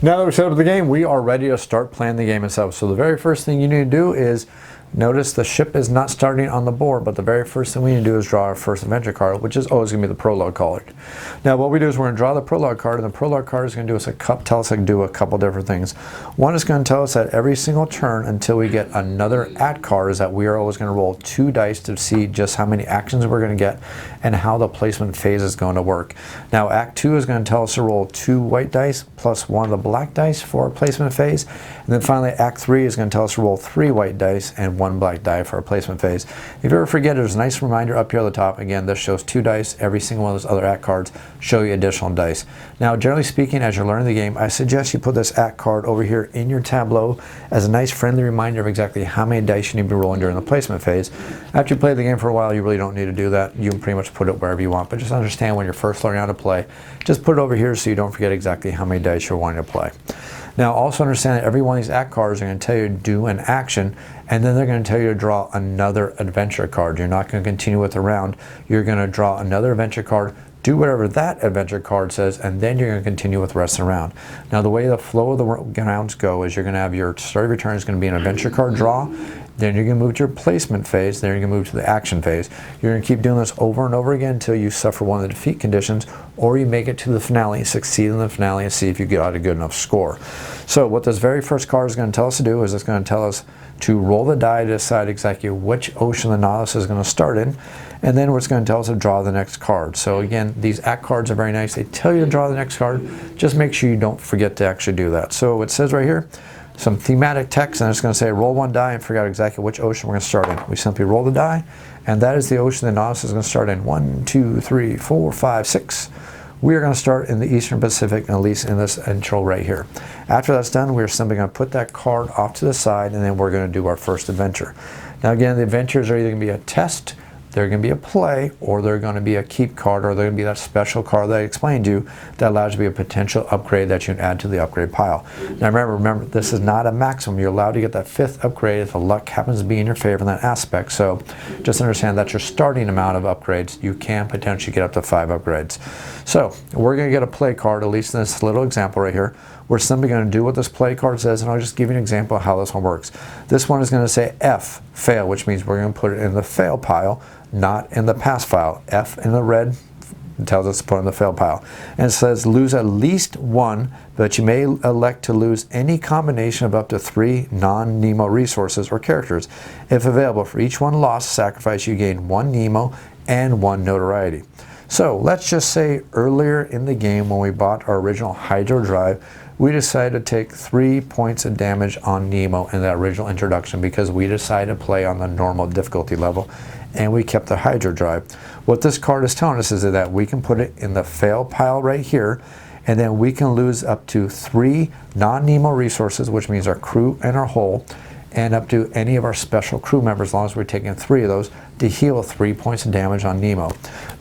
Now that we've set up the game, we are ready to start playing the game itself. So the very first thing you need to do is notice the ship is not starting on the board, but the very first thing we need to do is draw our first adventure card, which is always going to be the prologue card. Now what we do is we're going to draw the prologue card, and the prologue card is going to tell us to do a couple different things. One is going to tell us that every single turn until we get another act card is that we are always going to roll 2 dice to see just how many actions we're going to get and how the placement phase is going to work. Now Act 2 is going to tell us to roll 2 white dice plus 1 of the black dice for our placement phase. And then finally Act 3 is going to tell us to roll 3 white dice and 1 black die for our placement phase. If you ever forget, there's a nice reminder up here at the top. Again, this shows 2 dice. Every single one of those other act cards show you additional dice. Now, generally speaking, as you're learning the game, I suggest you put this act card over here in your tableau as a nice friendly reminder of exactly how many dice you need to be rolling during the placement phase. After you play the game for a while, you really don't need to do that. You can pretty much put it wherever you want, but just understand when you're first learning how to play, just put it over here so you don't forget exactly how many dice you're wanting to play. Now also understand that every one of these act cards are going to tell you to do an action, and then they're going to tell you to draw another adventure card. You're not going to continue with the round. You're going to draw another adventure card, do whatever that adventure card says, and then you're going to continue with the rest of the round. Now the way the flow of the rounds go is you're going to have your start of your turn is going to be an adventure card draw, then you're going to move to your placement phase, then you're going to move to the action phase. You're going to keep doing this over and over again until you suffer one of the defeat conditions, or you make it to the finale, succeed in the finale, and see if you got a good enough score. So what this very first card is going to tell us to do is it's going to tell us to roll the die to decide exactly which ocean the Nautilus is going to start in, and then it's going to tell us to draw the next card. So again, these act cards are very nice. They tell you to draw the next card. Just make sure you don't forget to actually do that. So it says right here, some thematic text, and it's going to say roll 1 die and figure out exactly which ocean we're going to start in. We simply roll the die, and that is the ocean the Nautilus is going to start in. 1, 2, 3, 4, 5, 6. We are going to start in the Eastern Pacific, at least in this intro right here. After that's done, we're simply going to put that card off to the side, and then we're going to do our first adventure. Now again, the adventures are either going to be a test, they're going to be a play, or they're going to be a keep card, or they're going to be that special card that I explained to you that allows you to be a potential upgrade that you can add to the upgrade pile. Now remember, this is not a maximum. You're allowed to get that 5th upgrade if the luck happens to be in your favor in that aspect. So just understand that's your starting amount of upgrades. You can potentially get up to 5 upgrades. So we're going to get a play card, at least in this little example right here. We're simply going to do what this play card says, and I'll just give you an example of how this one works. This one is going to say F, fail, which means we're going to put it in the fail pile, not in the pass file. F in the red It tells us to put in the fail pile. And it says lose at least one, but you may elect to lose any combination of up to 3 non-Nemo resources or characters. If available, for each one lost sacrifice, you gain 1 Nemo and 1 notoriety. So let's just say earlier in the game when we bought our original Hydro Drive, we decided to take 3 points of damage on Nemo in that original introduction because we decided to play on the normal difficulty level and we kept the Hydro Drive. What this card is telling us is that we can put it in the fail pile right here, and then we can lose up to 3 non-Nemo resources, which means our crew and our hull, and up to any of our special crew members, as long as we're taking 3 of those, to heal 3 points of damage on Nemo.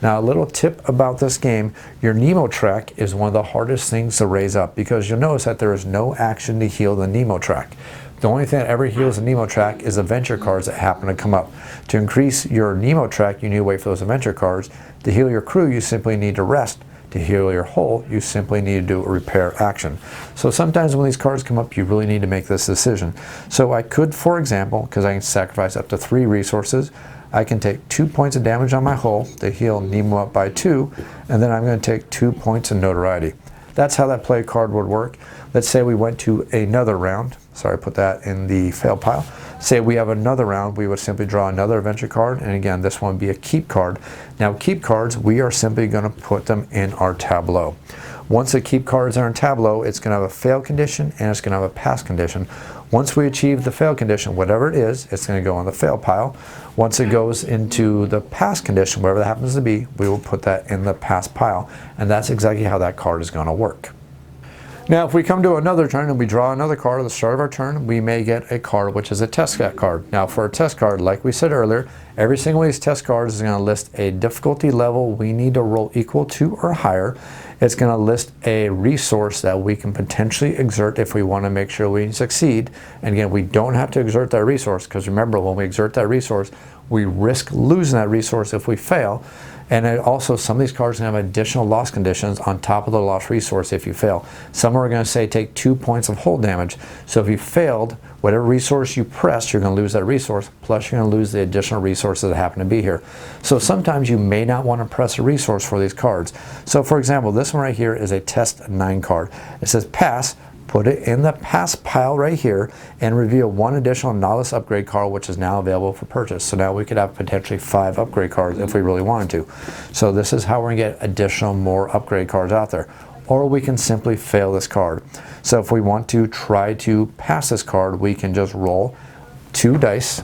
Now, a little tip about this game, your Nemo track is one of the hardest things to raise up because you'll notice that there is no action to heal the Nemo track. The only thing that ever heals the Nemo track is adventure cards that happen to come up. To increase your Nemo track, you need to wait for those adventure cards. To heal your crew, you simply need to rest. To heal your hull, you simply need to do a repair action. So sometimes when these cards come up, you really need to make this decision. So I could, for example, because I can sacrifice up to 3 resources, I can take 2 points of damage on my hull to heal Nemo up by 2, and then I'm going to take 2 points of notoriety. That's how that play card would work. Let's say we went to another round. Sorry, put that in the fail pile. Say we have another round, we would simply draw another adventure card, and again, this one would be a keep card. Now, keep cards, we are simply going to put them in our tableau. Once the keep cards are in tableau, it's going to have a fail condition and it's going to have a pass condition. Once we achieve the fail condition, whatever it is, it's going to go on the fail pile. Once it goes into the pass condition, whatever that happens to be, we will put that in the pass pile. And that's exactly how that card is going to work. Now, if we come to another turn and we draw another card at the start of our turn, we may get a card which is a test card. Now, for a test card, like we said earlier, every single one of these test cards is going to list a difficulty level we need to roll equal to or higher. It's going to list a resource that we can potentially exert if we want to make sure we succeed. And again, we don't have to exert that resource because remember, when we exert that resource, we risk losing that resource if we fail. And also, some of these cards have additional loss conditions on top of the lost resource if you fail. Some are going to say take 2 points of hull damage. So if you failed, whatever resource you pressed, you're going to lose that resource, plus you're going to lose the additional resources that happen to be here. So sometimes you may not want to press a resource for these cards. So for example, this one right here is a test 9 card. It says pass. Put it in the pass pile right here and reveal 1 additional Nautilus upgrade card, which is now available for purchase. So now we could have potentially 5 upgrade cards if we really wanted to. So this is how we're going to get additional more upgrade cards out there. Or we can simply fail this card. So if we want to try to pass this card, we can just roll 2 dice,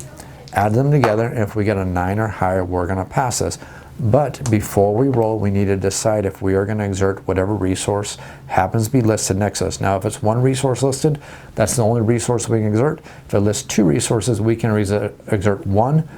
add them together, and if we get a 9 or higher, we're going to pass this. But before we roll, we need to decide if we are going to exert whatever resource happens to be listed next to us. Now, if it's 1 resource listed, that's the only resource we can exert. If it lists 2 resources, we can exert 1,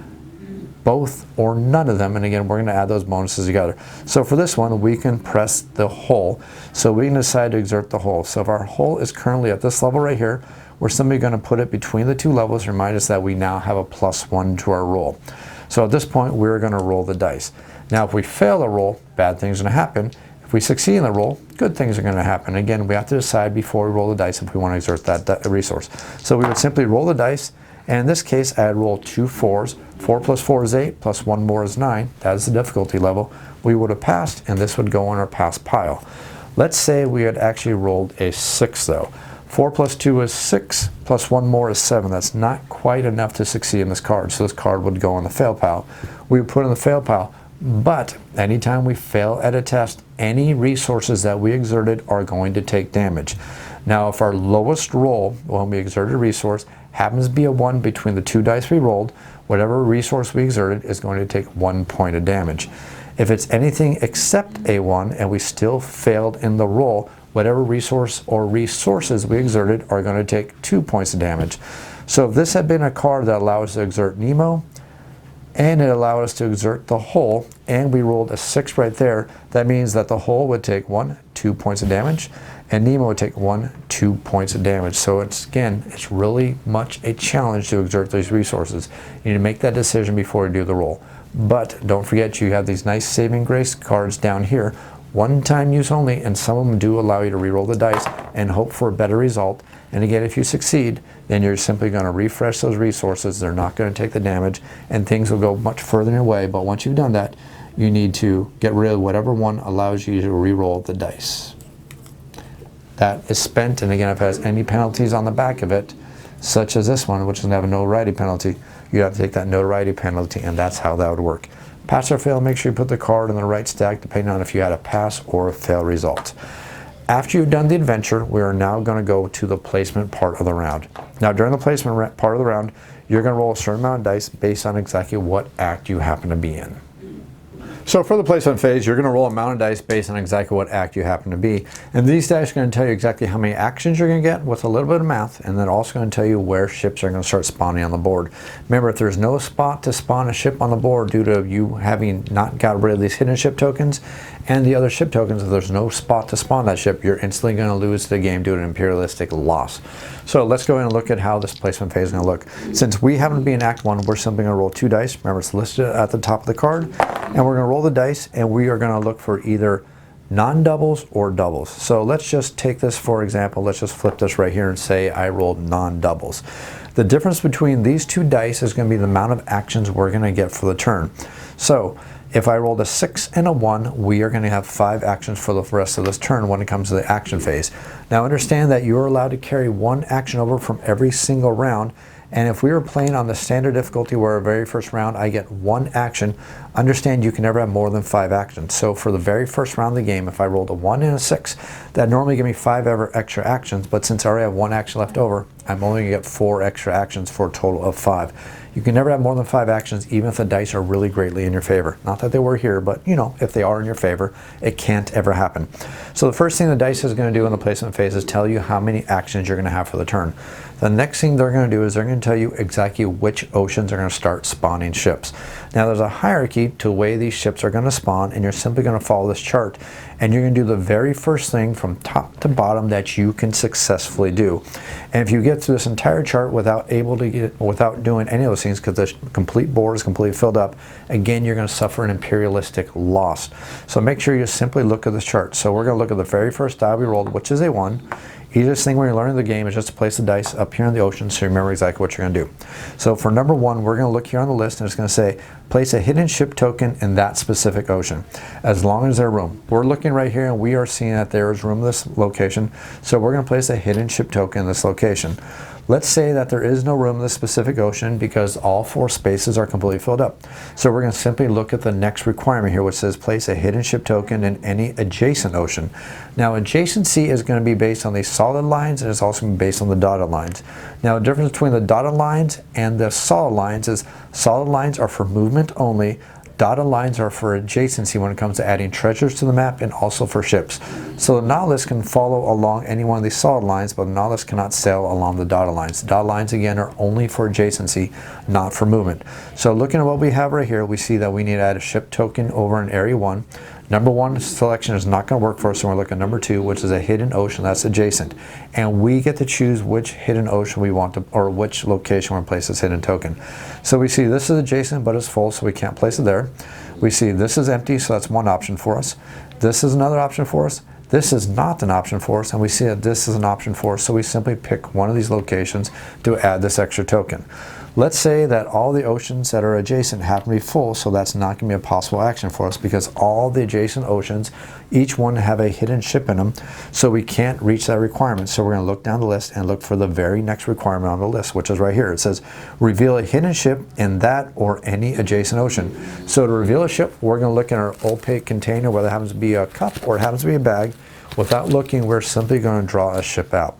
both, or none of them. And again, we're going to add those bonuses together. So for this one, we can press the hull. So we can decide to exert the hull. So if our hull is currently at this level right here, we're simply going to put it between the 2 levels, remind us that we now have a +1 to our roll. So at this point, we're going to roll the dice. Now, if we fail the roll, bad things are going to happen. If we succeed in the roll, good things are going to happen. Again, we have to decide before we roll the dice if we want to exert that resource. So we would simply roll the dice, and in this case, I'd roll 2 4s. 4 plus 4 is 8, plus 1 more is 9. That is the difficulty level. We would have passed, and this would go on our pass pile. Let's say we had actually rolled a 6, though. 4 plus 2 is 6, plus 1 more is 7. That's not quite enough to succeed in this card, so this card would go on the fail pile. We would put it in the fail pile, but anytime we fail at a test, any resources that we exerted are going to take damage. Now, if our lowest roll when we exerted a resource happens to be a 1 between the 2 dice we rolled, whatever resource we exerted is going to take 1 point of damage. If it's anything except a 1 and we still failed in the roll, whatever resource or resources we exerted are going to take 2 points of damage. So if this had been a card that allowed us to exert Nemo, and it allowed us to exert the hull, and we rolled a 6 right there, that means that the hull would take 1, 2 points of damage, and Nemo would take 1, 2 points of damage. So it's really much a challenge to exert these resources. You need to make that decision before you do the roll. But don't forget, you have these nice saving grace cards down here, 1-time use only, and some of them do allow you to reroll the dice and hope for a better result. And again, if you succeed, then you're simply going to refresh those resources. They're not going to take the damage, and things will go much further in your way. But once you've done that, you need to get rid of whatever one allows you to re-roll the dice. That is spent, and again, if it has any penalties on the back of it, such as this one, which is going to have a notoriety penalty, you have to take that notoriety penalty, and that's how that would work. Pass or fail, make sure you put the card in the right stack, depending on if you had a pass or a fail result. After you've done the adventure, we are now going to go to the placement part of the round. Now, during the placement part of the round, you're going to roll a certain amount of dice based on exactly what act you happen to be in. So for the placement phase, you're going to roll a amount of dice based on exactly what act you happen to be. And these dice are going to tell you exactly how many actions you're going to get with a little bit of math, and then also going to tell you where ships are going to start spawning on the board. Remember, if there's no spot to spawn a ship on the board due to you having not got rid of these hidden ship tokens and the other ship tokens, if there's no spot to spawn that ship, you're instantly going to lose the game due to an imperialistic loss. So let's go in and look at how this placement phase is going to look. Since we happen to be in Act 1, we're simply going to roll 2 dice. Remember, it's listed at the top of the card. And we're going to roll the dice, and we are going to look for either non-doubles or doubles. So let's just take this for example. Let's just flip this right here and say I rolled non-doubles. The difference between these 2 dice is going to be the amount of actions we're going to get for the turn. So if I rolled a 6 and a 1, we are going to have 5 actions for the rest of this turn when it comes to the action phase. Now understand that you're allowed to carry 1 action over from every single round, and if we were playing on the standard difficulty where our very first round I get 1 action, understand you can never have more than 5 actions. So for the very first round of the game, if I rolled a 1 and a 6, that normally give me 5 extra actions, but since I already have 1 action left over, I'm only going to get 4 extra actions for a total of 5. You can never have more than 5 actions, even if the dice are really greatly in your favor. Not that they were here, but you know, if they are in your favor, it can't ever happen. So the first thing the dice is going to do in the placement phase is tell you how many actions you're going to have for the turn. The next thing they're going to do is they're going to tell you exactly which oceans are going to start spawning ships. Now there's a hierarchy to the way these ships are going to spawn, and you're simply going to follow this chart, and you're going to do the very first thing from top to bottom that you can successfully do. And if you get through this entire chart without doing any of those things, because the complete board is completely filled up, again you're going to suffer an imperialistic loss. So make sure you simply look at this chart. So we're going to look at the very first die we rolled, which is a 1. Easiest thing when you're learning the game is just to place the dice up here in the ocean so you remember exactly what you're going to do. So for number 1, we're going to look here on the list, and it's going to say place a hidden ship token in that specific ocean, as long as there's room. We're looking right here and we are seeing that there is room in this location, so we're going to place a hidden ship token in this location. Let's say that there is no room in this specific ocean because all 4 spaces are completely filled up. So we're going to simply look at the next requirement here, which says place a hidden ship token in any adjacent ocean. Now adjacency is going to be based on these solid lines, and it's also going to be based on the dotted lines. Now the difference between the dotted lines and the solid lines is solid lines are for movement only. Dotted lines are for adjacency when it comes to adding treasures to the map and also for ships. So the Nautilus can follow along any one of these solid lines, but the Nautilus cannot sail along the dotted lines. The dotted lines again are only for adjacency, not for movement. So looking at what we have right here, we see that we need to add a ship token over in Area 1. Number 1 selection is not going to work for us, so we're looking at number 2, which is a hidden ocean that's adjacent. And we get to choose which hidden ocean we want to, or which location we want to place this hidden token. So we see this is adjacent, but it's full, so we can't place it there. We see this is empty, so that's one option for us. This is another option for us. This is not an option for us, and we see that this is an option for us, so we simply pick one of these locations to add this extra token. Let's say that all the oceans that are adjacent happen to be full, so that's not going to be a possible action for us because all the adjacent oceans, each one have a hidden ship in them, so we can't reach that requirement. So we're going to look down the list and look for the very next requirement on the list, which is right here. It says reveal a hidden ship in that or any adjacent ocean. So to reveal a ship, we're going to look in our opaque container, whether it happens to be a cup or it happens to be a bag. Without looking, we're simply going to draw a ship out.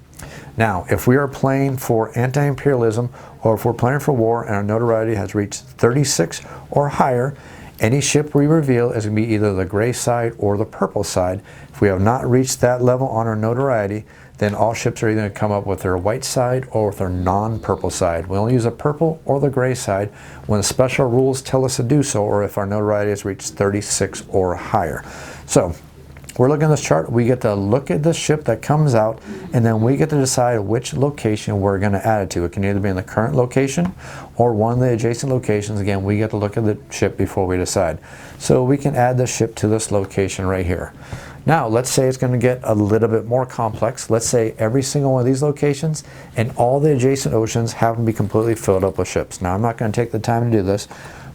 Now, if we are playing for anti-imperialism, or if we're playing for war and our notoriety has reached 36 or higher, any ship we reveal is going to be either the gray side or the purple side. If we have not reached that level on our notoriety, then all ships are either going to come up with their white side or with their non-purple side. We only use the purple or the gray side when the special rules tell us to do so, or if our notoriety has reached 36 or higher. So we're looking at this chart, we get to look at the ship that comes out, and then we get to decide which location we're going to add it to. It can either be in the current location or one of the adjacent locations. Again, we get to look at the ship before we decide. So we can add the ship to this location right here. Now, let's say it's going to get a little bit more complex. Let's say every single one of these locations and all the adjacent oceans happen to be completely filled up with ships. Now, I'm not going to take the time to do this,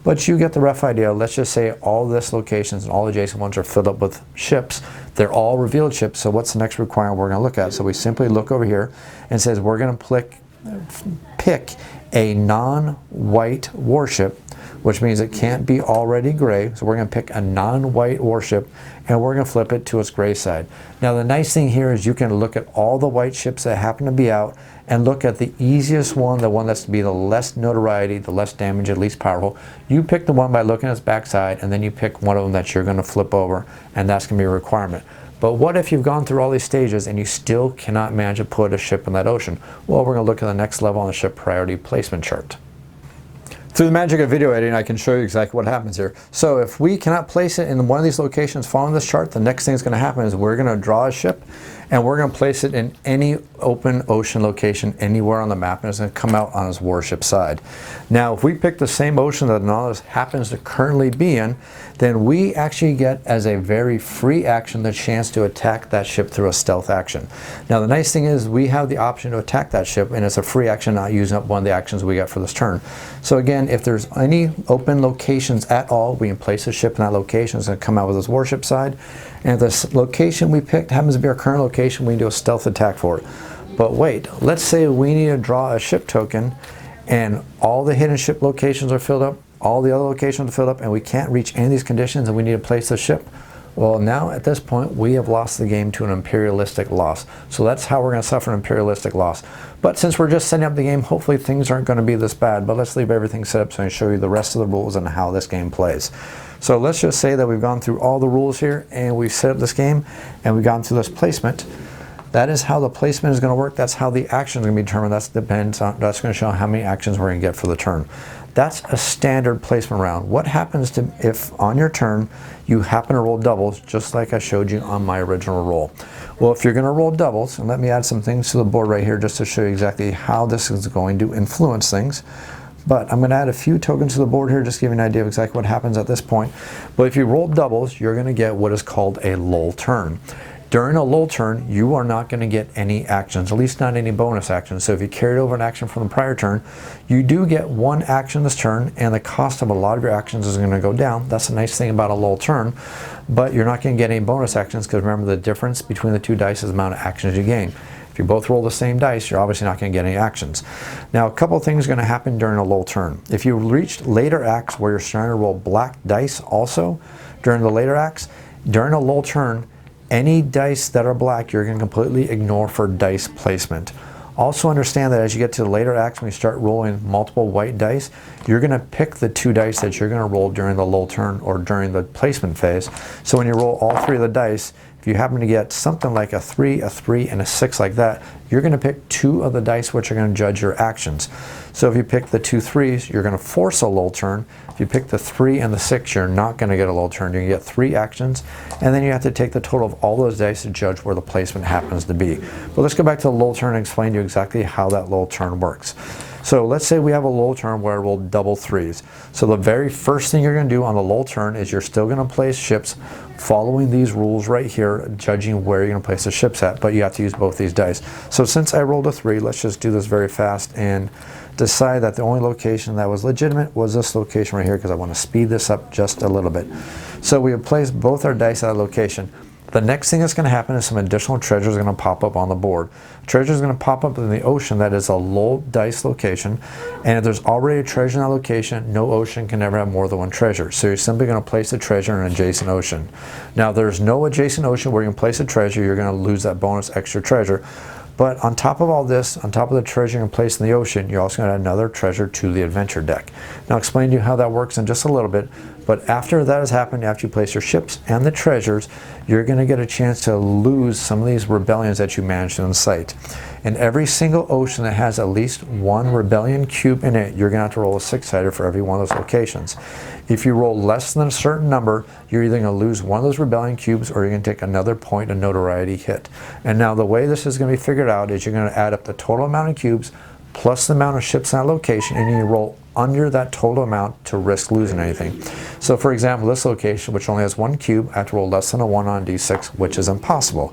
But you get the rough idea. Let's just say all this locations and all adjacent ones are filled up with ships. They're all revealed ships. So what's the next requirement we're going to look at? So we simply look over here and says we're going to pick a non-white warship, which means it can't be already gray. So we're going to pick a non-white warship and we're going to flip it to its gray side. Now the nice thing here is you can look at all the white ships that happen to be out and look at the easiest one, the one that's to be the less notoriety, the less damage, the least powerful. You pick the one by looking at its backside, and then you pick one of them that you're going to flip over, and that's going to be a requirement. But what if you've gone through all these stages and you still cannot manage to put a ship in that ocean? Well, we're going to look at the next level on the ship priority placement chart. Through the magic of video editing, I can show you exactly what happens here. So if we cannot place it in one of these locations following this chart, the next thing that's going to happen is we're going to draw a ship and we're going to place it in any open ocean location anywhere on the map, and it's going to come out on its warship side. Now, if we pick the same ocean that Nautilus happens to currently be in, then we actually get, as a very free action, the chance to attack that ship through a stealth action. Now, the nice thing is we have the option to attack that ship, and it's a free action, not using up one of the actions we got for this turn. So again, if there's any open locations at all, we can place a ship in that location. It's going to come out with its warship side. And if this location we picked happens to be our current location, we can do a stealth attack for it. But wait, let's say we need to draw a ship token and all the hidden ship locations are filled up, all the other locations are filled up, and we can't reach any of these conditions and we need to place the ship. Well, now at this point, we have lost the game to an imperialistic loss. So that's how we're going to suffer an imperialistic loss. But since we're just setting up the game, hopefully things aren't going to be this bad. But let's leave everything set up so I can show you the rest of the rules and how this game plays. So let's just say that we've gone through all the rules here and we've set up this game and we've gone through this placement. That is how the placement is going to work. That's how the action is going to be determined. That's going to show how many actions we're going to get for the turn. That's a standard placement round. What happens if on your turn you happen to roll doubles, just like I showed you on my original roll? Well, if you're going to roll doubles, and let me add some things to the board right here just to show you exactly how this is going to influence things. But I'm going to add a few tokens to the board here, just to give you an idea of exactly what happens at this point. But if you roll doubles, you're going to get what is called a lull turn. During a lull turn, you are not going to get any actions, at least not any bonus actions. So if you carried over an action from the prior turn, you do get one action this turn, and the cost of a lot of your actions is going to go down. That's the nice thing about a lull turn. But you're not going to get any bonus actions, because remember, the difference between the two dice is the amount of actions you gain. If you both roll the same dice, you're obviously not going to get any actions. Now, a couple of things are going to happen during a lull turn. If you reached later acts where you're trying to roll black dice also during the later acts, during a lull turn, any dice that are black, you're going to completely ignore for dice placement. Also understand that as you get to the later acts, when you start rolling multiple white dice, you're going to pick the two dice that you're going to roll during the lull turn or during the placement phase. So when you roll all three of the dice, if you happen to get something like a 3, and a 6 like that, you're going to pick two of the dice which are going to judge your actions. So if you pick the 2 3s, you're going to force a lull turn. If you pick the 3 and the 6, you're not going to get a lull turn. You're going to get 3 actions, and then you have to take the total of all those dice to judge where the placement happens to be. But let's go back to the lull turn and explain to you exactly how that lull turn works. So let's say we have a lull turn where I roll double 3s. So the very first thing you're going to do on the lull turn is you're still going to place ships following these rules right here, judging where you're going to place the ships at, but you have to use both these dice. So since I rolled a 3, let's just do this very fast and decide that the only location that was legitimate was this location right here, because I want to speed this up just a little bit. So we have placed both our dice at a location. The next thing that's going to happen is some additional treasures are going to pop up on the board. Treasure is going to pop up in the ocean that is a lull dice location, and if there's already a treasure in that location, no ocean can ever have more than one treasure. So you're simply going to place the treasure in an adjacent ocean. Now, there's no adjacent ocean where you can place a treasure. You're going to lose that bonus extra treasure. But on top of all this, on top of the treasure you can place in the ocean, you're also going to add another treasure to the adventure deck. Now, I'll explain to you how that works in just a little bit. But after that has happened, after you place your ships and the treasures, you're going to get a chance to lose some of these rebellions that you managed to incite. In every single ocean that has at least one rebellion cube in it, you're going to have to roll a 6-sider for every one of those locations. If you roll less than a certain number, you're either going to lose one of those rebellion cubes or you're going to take another point of notoriety hit. And now the way this is going to be figured out is you're going to add up the total amount of cubes plus the amount of ships in that location, and you roll under that total amount to risk losing anything. So for example, this location, which only has 1 cube, I have to roll less than a 1 on d6, which is impossible.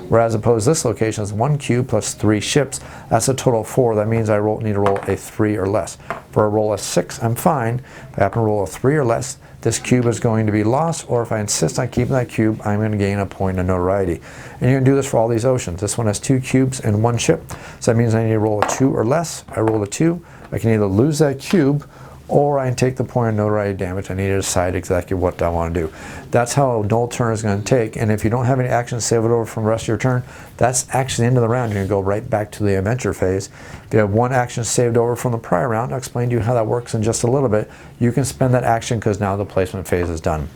Whereas opposed this location has 1 cube plus 3 ships, that's a total of 4. That means I need to roll a 3 or less. For a roll of 6, I'm fine. If I happen to roll a 3 or less, this cube is going to be lost, or if I insist on keeping that cube, I'm going to gain a point of notoriety. And you're going to do this for all these oceans. This one has 2 cubes and 1 ship, so that means I need to roll a 2 or less. I roll a 2. I can either lose that cube, or I can take the point of notoriety damage. I need to decide exactly what I want to do. That's how a null turn is going to take, and if you don't have any actions saved over from the rest of your turn, that's actually the end of the round. You're going to go right back to the adventure phase. If you have 1 action saved over from the prior round, I'll explain to you how that works in just a little bit. You can spend that action because now the placement phase is done.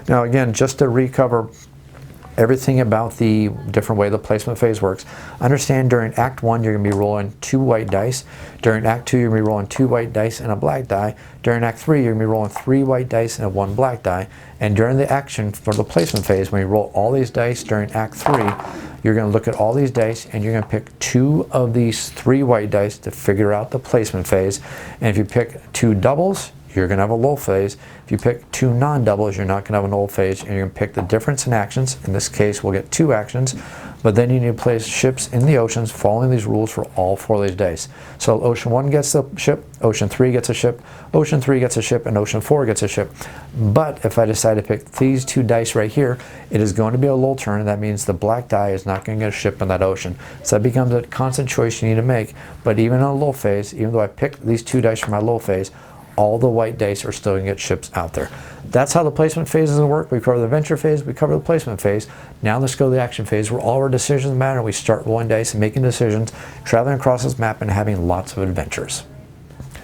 Now again, just to recover everything about the different way the placement phase works. Understand during Act 1 you're going to be rolling 2 white dice. During Act 2 you're going to be rolling 2 white dice and a black die. During Act 3 you're going to be rolling 3 white dice and 1 black die. And during the action for the placement phase, when you roll all these dice during Act 3, you're going to look at all these dice and you're going to pick 2 of these 3 white dice to figure out the placement phase. And if you pick 2 doubles, you're going to have a lull phase. If you pick 2 non-doubles, you're not going to have a null phase, and you're going to pick the difference in actions. In this case, we'll get 2 actions, but then you need to place ships in the oceans following these rules for all 4 of these dice. So Ocean 1 gets a ship, Ocean 3 gets a ship, Ocean 3 gets a ship, and Ocean 4 gets a ship. But if I decide to pick these 2 dice right here, it is going to be a lull turn, and that means the black die is not going to get a ship in that ocean. So that becomes a constant choice you need to make. But even in a lull phase, even though I picked these 2 dice for my lull phase, all the white dice are still going to get ships out there. That's how the placement phases work. We cover the adventure phase, we cover the placement phase. Now let's go to the action phase where all our decisions matter. We start rolling dice and making decisions, traveling across this map and having lots of adventures.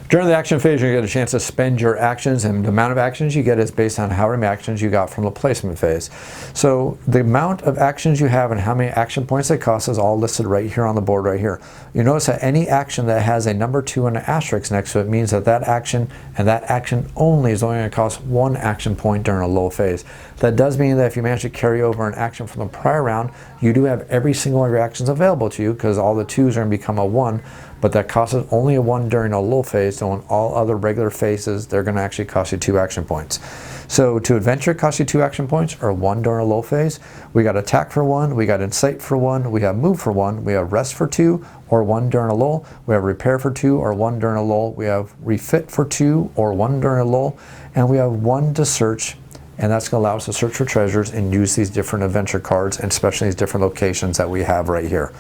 During the action phase, you get a chance to spend your actions, and the amount of actions you get is based on how many actions you got from the placement phase. So the amount of actions you have and how many action points they cost is all listed right here on the board right here. You notice that any action that has a number 2 and an asterisk next to it means that that action and that action only is only going to cost 1 action point during a lull phase. That does mean that if you manage to carry over an action from the prior round, you do have every single one of your actions available to you because all the 2s are going to become a 1. But that costs only a 1 during a lull phase, so in all other regular phases, they're going to actually cost you 2 action points. So to adventure, it costs you 2 action points, or 1 during a lull phase. We got attack for 1, we got insight for 1, we have move for 1, we have rest for 2, or 1 during a lull. We have repair for 2, or 1 during a lull. We have refit for 2, or 1 during a lull. And we have 1 to search, and that's going to allow us to search for treasures and use these different adventure cards, and especially these different locations that we have right here.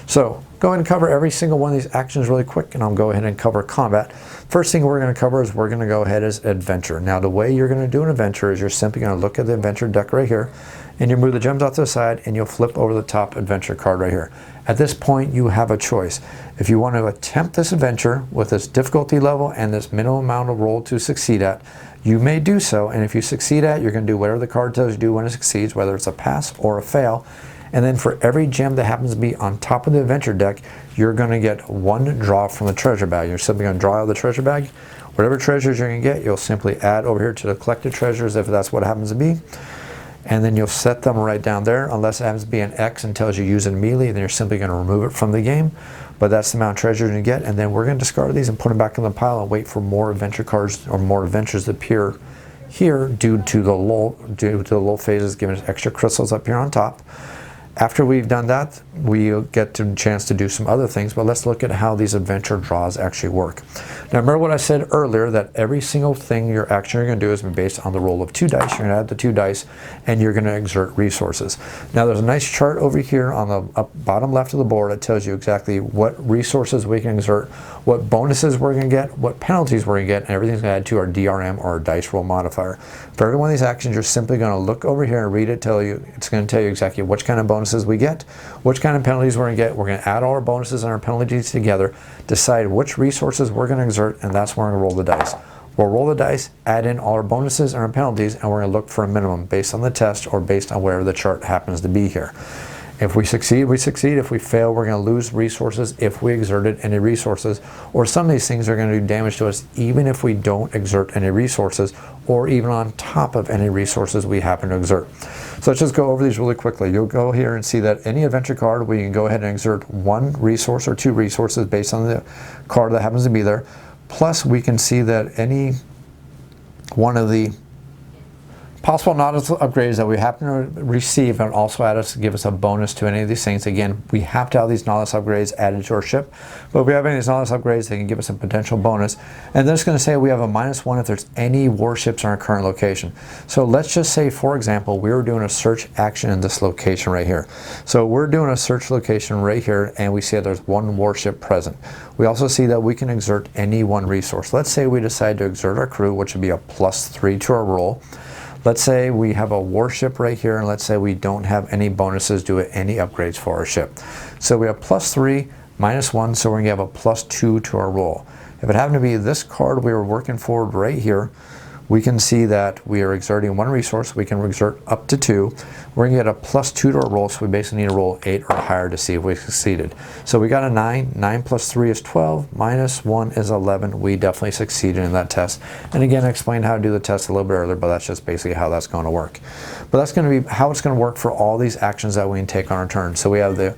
So go ahead and cover every single one of these actions really quick, and I'll go ahead and cover combat. First thing we're going to cover is we're going to go ahead as adventure. Now the way you're going to do an adventure is you're simply going to look at the adventure deck right here, and you move the gems off to the side, and you'll flip over the top adventure card right here. At this point, you have a choice. If you want to attempt this adventure with this difficulty level and this minimum amount of roll to succeed at, you may do so, and if you succeed at, you're going to do whatever the card tells you to do when it succeeds, whether it's a pass or a fail. And then for every gem that happens to be on top of the adventure deck, you're going to get 1 draw from the treasure bag. You're simply going to draw out of the treasure bag. Whatever treasures you're going to get, you'll simply add over here to the collected treasures if that's what happens to be. And then you'll set them right down there. Unless it happens to be an X and tells you use it immediately, then you're simply going to remove it from the game. But that's the amount of treasures you get. And then we're going to discard these and put them back in the pile and wait for more adventure cards or more adventures to appear here due to the lull phases, giving us extra crystals up here on top. After we've done that, we'll get a chance to do some other things, but let's look at how these adventure draws actually work. Now remember what I said earlier, that every single thing you're actually going to do is based on the roll of 2 dice. You're going to add the 2 dice, and you're going to exert resources. Now there's a nice chart over here on the bottom left of the board that tells you exactly what resources we can exert, what bonuses we're going to get, what penalties we're going to get, and everything's going to add to our DRM, or our dice roll modifier. For every one of these actions, you're simply going to look over here and read it. It's going to tell you exactly which kind of bonuses we get, which kind of penalties we're going to get. We're going to add all our bonuses and our penalties together, decide which resources we're going to exert, and that's where we're going to roll the dice. We'll roll the dice, add in all our bonuses and our penalties, and we're going to look for a minimum based on the test or based on wherever the chart happens to be here. If we succeed, we succeed. If we fail, we're going to lose resources if we exerted any resources. Or some of these things are going to do damage to us even if we don't exert any resources, or even on top of any resources we happen to exert. So let's just go over these really quickly. You'll go here and see that any adventure card, we can go ahead and exert 1 resource or 2 resources based on the card that happens to be there. Plus we can see that any one of the possible Nautilus upgrades that we happen to receive and also give us a bonus to any of these things. Again, we have to have these Nautilus upgrades added to our ship, but if we have any of these Nautilus upgrades, they can give us a potential bonus. And then it's going to say we have a -1 if there's any warships in our current location. So let's just say, for example, we were doing a search action in this location right here. So we're doing a search location right here, and we see that there's one warship present. We also see that we can exert any one resource. Let's say we decide to exert our crew, which would be a +3 to our roll. Let's say we have a warship right here, and let's say we don't have any bonuses due to any upgrades for our ship. So we have +3, -1, so we're going to have a +2 to our roll. If it happened to be this card we were working forward right here, we can see that we are exerting one resource. We can exert up to 2. We're going to get a +2 to our roll, so we basically need to roll 8 or higher to see if we succeeded. So we got a 9. 9 + 3 is 12. -1 is 11. We definitely succeeded in that test. And again, I explained how to do the test a little bit earlier, but that's just basically how that's going to work. But that's going to be how it's going to work for all these actions that we can take on our turn. So we have the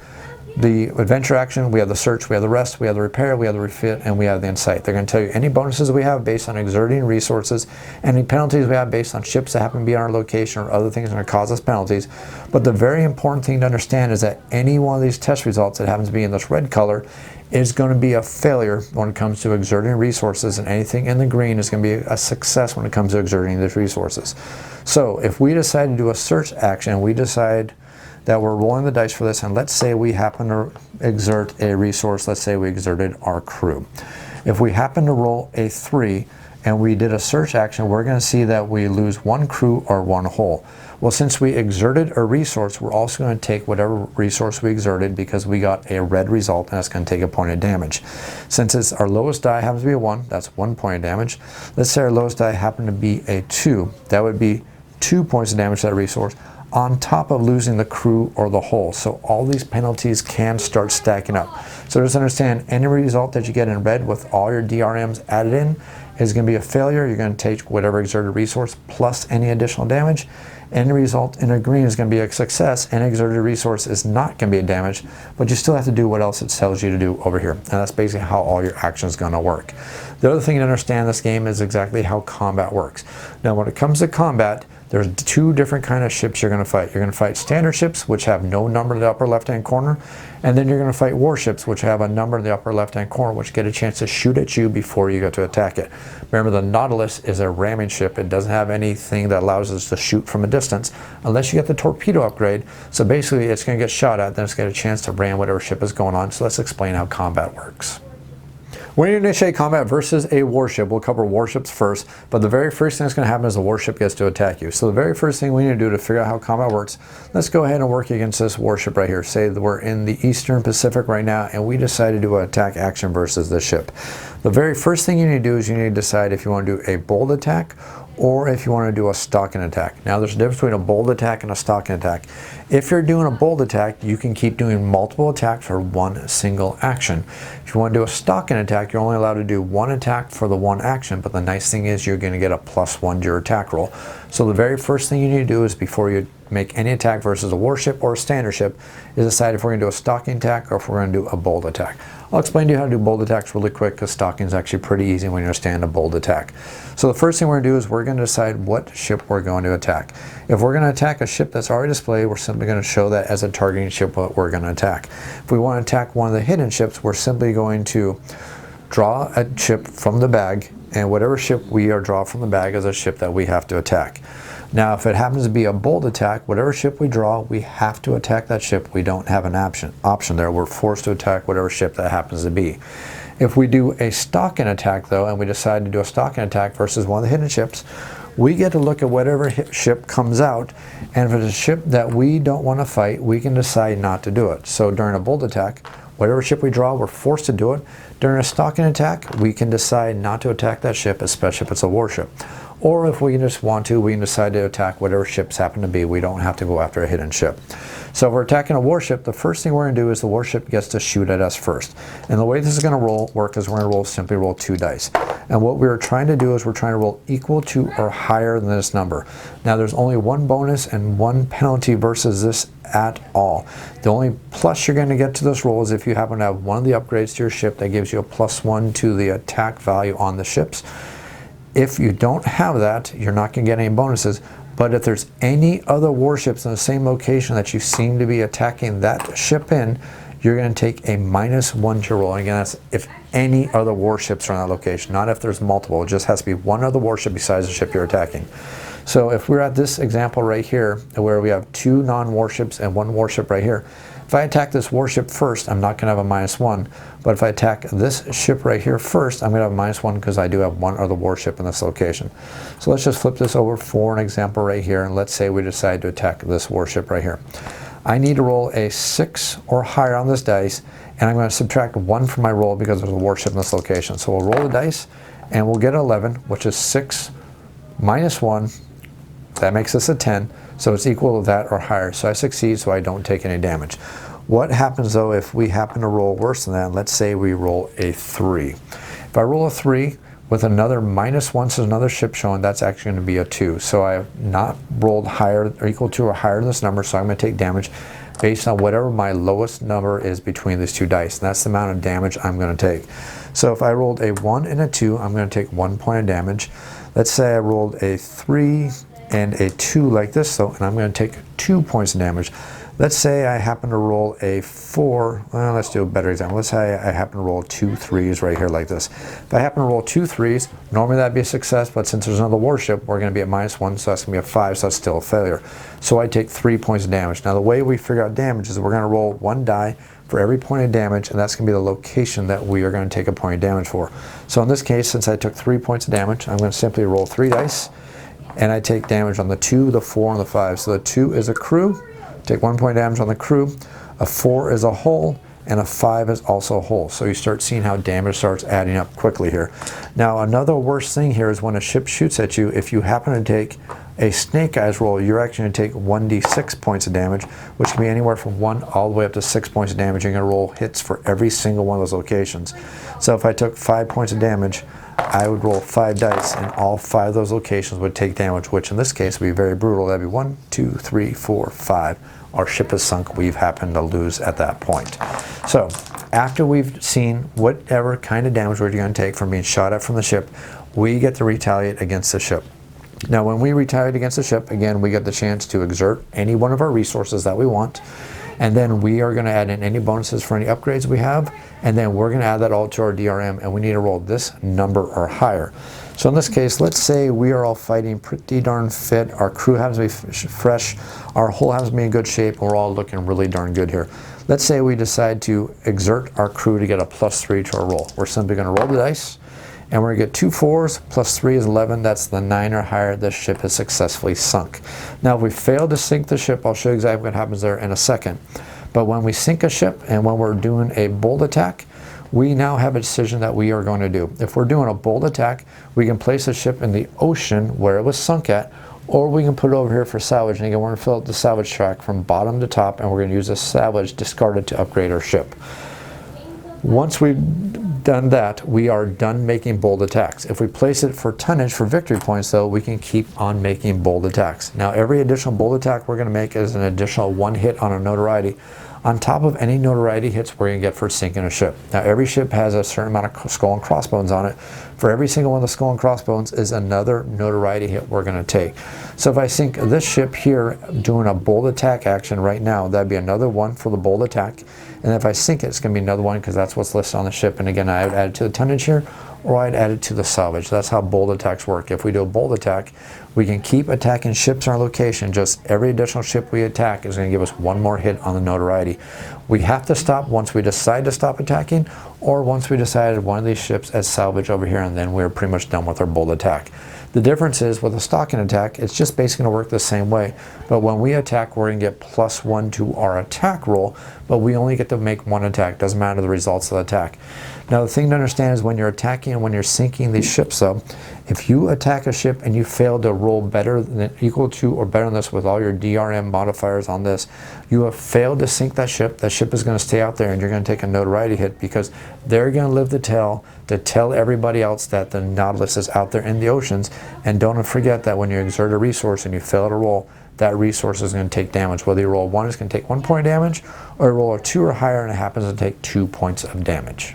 adventure action, we have the search, we have the rest, we have the repair, we have the refit, and we have the insight. They're going to tell you any bonuses we have based on exerting resources, any penalties we have based on ships that happen to be on our location or other things that are going to cause us penalties. But the very important thing to understand is that any one of these test results that happens to be in this red color is going to be a failure when it comes to exerting resources, and anything in the green is going to be a success when it comes to exerting these resources. So if we decide to do a search action, we decide that we're rolling the dice for this, and let's say we happen to exert a resource. Let's say we exerted our crew. If we happen to roll a 3 and we did a search action, we're going to see that we lose 1 crew or 1 hull. Well, since we exerted a resource, we're also going to take whatever resource we exerted because we got a red result, and that's going to take a point of damage. Since our lowest die happens to be a 1, that's 1 point of damage. Let's say our lowest die happened to be a 2. That would be 2 points of damage to that resource, on top of losing the crew or the hull. So all these penalties can start stacking up. So just understand, any result that you get in red with all your DRMs added in is going to be a failure. You're going to take whatever exerted resource plus any additional damage. Any result in a green is going to be a success. Any exerted resource is not going to be a damage, but you still have to do what else it tells you to do over here. And that's basically how all your actions going to work. The other thing to understand in this game is exactly how combat works. Now, when it comes to combat, there's 2 different kind of ships you're going to fight. You're going to fight standard ships, which have no number in the upper left-hand corner, and then you're going to fight warships, which have a number in the upper left-hand corner, which get a chance to shoot at you before you get to attack it. Remember, the Nautilus is a ramming ship. It doesn't have anything that allows us to shoot from a distance unless you get the torpedo upgrade. So basically, it's going to get shot at, then it's going to get a chance to ram whatever ship is going on. So let's explain how combat works. When you initiate combat versus a warship, we'll cover warships first, but the very first thing that's going to happen is the warship gets to attack you. So the very first thing we need to do to figure out how combat works, let's go ahead and work against this warship right here. Say that we're in the Eastern Pacific right now, and we decide to do an attack action versus the ship. The very first thing you need to do is you need to decide if you want to do a bold attack or if you want to do a stalking attack. Now, there's a difference between a bold attack and a stalking attack. If you're doing a bold attack, you can keep doing multiple attacks for one single action. If you want to do a stalking attack, you're only allowed to do 1 attack for the 1 action, but the nice thing is you're going to get a +1 to your attack roll. So the very first thing you need to do is, before you make any attack versus a warship or a standard ship, is decide if we're going to do a stalking attack or if we're going to do a bold attack. I'll explain to you how to do bold attacks really quick, because stalking is actually pretty easy when you understand a bold attack. So the first thing we're going to do is we're going to decide what ship we're going to attack. If we're going to attack a ship that's already displayed, we're simply going to show that as a targeting ship what we're going to attack. If we want to attack one of the hidden ships, we're simply going to draw a ship from the bag, and whatever ship we are draw from the bag is a ship that we have to attack. Now, if it happens to be a bold attack, whatever ship we draw, we have to attack that ship. We don't have an option there. We're forced to attack whatever ship that happens to be. If we do a stalking attack, though, and we decide to do a stalking attack versus one of the hidden ships, we get to look at whatever ship comes out, and if it's a ship that we don't want to fight, we can decide not to do it. So during a bold attack, whatever ship we draw, we're forced to do it. During a stalking attack, we can decide not to attack that ship, especially if it's a warship. Or if we just want to, we can decide to attack whatever ships happen to be. We don't have to go after a hidden ship. So if we're attacking a warship, the first thing we're going to do is the warship gets to shoot at us first. And the way this is going to work is we're going to simply roll 2 dice. And what we're trying to do is we're trying to roll equal to or higher than this number. Now, there's only 1 bonus and 1 penalty versus this at all. The only plus you're going to get to this roll is if you happen to have one of the upgrades to your ship that gives you a +1 to the attack value on the ships. If you don't have that, you're not going to get any bonuses, But if there's any other warships in the same location that you seem to be attacking that ship in, you're going to take a -1 to your roll. And again, that's if any other warships are in that location, not if there's multiple. It just has to be one other warship besides the ship you're attacking. So if we're at this example right here, where we have 2 non-warships and 1 warship right here, if I attack this warship first, I'm not going to have a -1. But if I attack this ship right here first, I'm going to have a -1 because I do have 1 other warship in this location. So let's just flip this over for an example right here, and let's say we decide to attack this warship right here. I need to roll a 6 or higher on this dice, and I'm going to subtract 1 from my roll because there's a warship in this location. So we'll roll the dice, and we'll get 11, which is 6 minus 1. That makes us a 10, so it's equal to that or higher. So I succeed, so I don't take any damage. What happens though if we happen to roll worse than that? Let's say we roll a 3. If I roll a 3 with another -1, so another ship showing, that's actually going to be a 2. So I have not rolled higher or equal to or higher than this number, so I'm going to take damage based on whatever my lowest number is between these 2 dice. And that's the amount of damage I'm going to take. So if I rolled a 1 and a 2, I'm going to take 1 point of damage. Let's say I rolled a 3 and a 2 like this, so, and I'm going to take 2 points of damage. Let's say I happen to roll a 4, well, let's do a better example. Let's say I happen to roll 2 3s right here like this. If I happen to roll 2 3s, normally that'd be a success, but since there's another warship, we're going to be at -1, so that's going to be a 5, so that's still a failure. So I take 3 points of damage. Now the way we figure out damage is we're going to roll 1 die for every point of damage, and that's going to be the location that we are going to take a point of damage for. So in this case, since I took 3 points of damage, I'm going to simply roll 3 dice, and I take damage on the 2, the 4, and the 5. So the 2 is a crew, take 1 point of damage on the crew, a 4 is a hull, and a 5 is also a hull. So you start seeing how damage starts adding up quickly here. Now another worst thing here is when a ship shoots at you, if you happen to take a snake eyes roll, you're actually going to take 1d6 points of damage, which can be anywhere from 1 all the way up to 6 points of damage. You're going to roll hits for every single one of those locations. So if I took 5 points of damage, I would roll 5 dice, and all 5 of those locations would take damage, which in this case would be very brutal. That'd be 1, 2, 3, 4, 5. Our ship is sunk. We've happened to lose at that point. So after we've seen whatever kind of damage we're going to take from being shot at from the ship, we get to retaliate against the ship. Now when we retaliate against the ship, again, we get the chance to exert any one of our resources that we want, and then we are going to add in any bonuses for any upgrades we have, and then we're going to add that all to our DRM, and we need to roll this number or higher. So in this case, let's say we are all fighting pretty darn fit, our crew happens to be fresh, our hull happens to be in good shape, and we're all looking really darn good here. Let's say we decide to exert our crew to get a +3 to our roll. We're simply going to roll the dice, and we're going to get 2 4s, +3 is 11, that's the 9 or higher. This ship is successfully sunk. Now if we fail to sink the ship, I'll show you exactly what happens there in a second. But when we sink a ship and when we're doing a bold attack, we now have a decision that we are going to do. If we're doing a bold attack, we can place the ship in the ocean where it was sunk at, or we can put it over here for salvage. And again, we're going to fill out the salvage track from bottom to top, and we're going to use the salvage discarded to upgrade our ship. Once we've done that, we are done making bold attacks. If we place it for tonnage for victory points though, we can keep on making bold attacks. Now every additional bold attack we're going to make is an additional 1 hit on a notoriety, on top of any notoriety hits we're going to get for sinking a ship. Now every ship has a certain amount of skull and crossbones on it. For every single one of the skull and crossbones is another notoriety hit we're going to take. So if I sink this ship here doing a bold attack action right now, that'd be another 1 for the bold attack. And if I sink it, it's going to be another 1 because that's what's listed on the ship. And again, I would add it to the tonnage here, or I'd add it to the salvage. That's how bold attacks work. If we do a bold attack, we can keep attacking ships in our location. Just every additional ship we attack is going to give us 1 more hit on the notoriety. We have to stop once we decide to stop attacking, or once we decided one of these ships as salvage over here, and then we're pretty much done with our bold attack. The difference is with a stalking attack, it's just basically going to work the same way. But when we attack, we're going to get +1 to our attack roll, but we only get to make 1 attack. Doesn't matter the results of the attack. Now the thing to understand is when you're attacking and when you're sinking these ships though, if you attack a ship and you fail to roll better than equal to or better than this with all your DRM modifiers on this, you have failed to sink that ship. That ship is going to stay out there and you're going to take a notoriety hit because they're going to live the tale to tell everybody else that the Nautilus is out there in the oceans. And don't forget that when you exert a resource and you fail to roll, that resource is going to take damage. Whether you roll 1, it's going to take 1 point of damage, or you roll a 2 or higher and it happens to take 2 points of damage.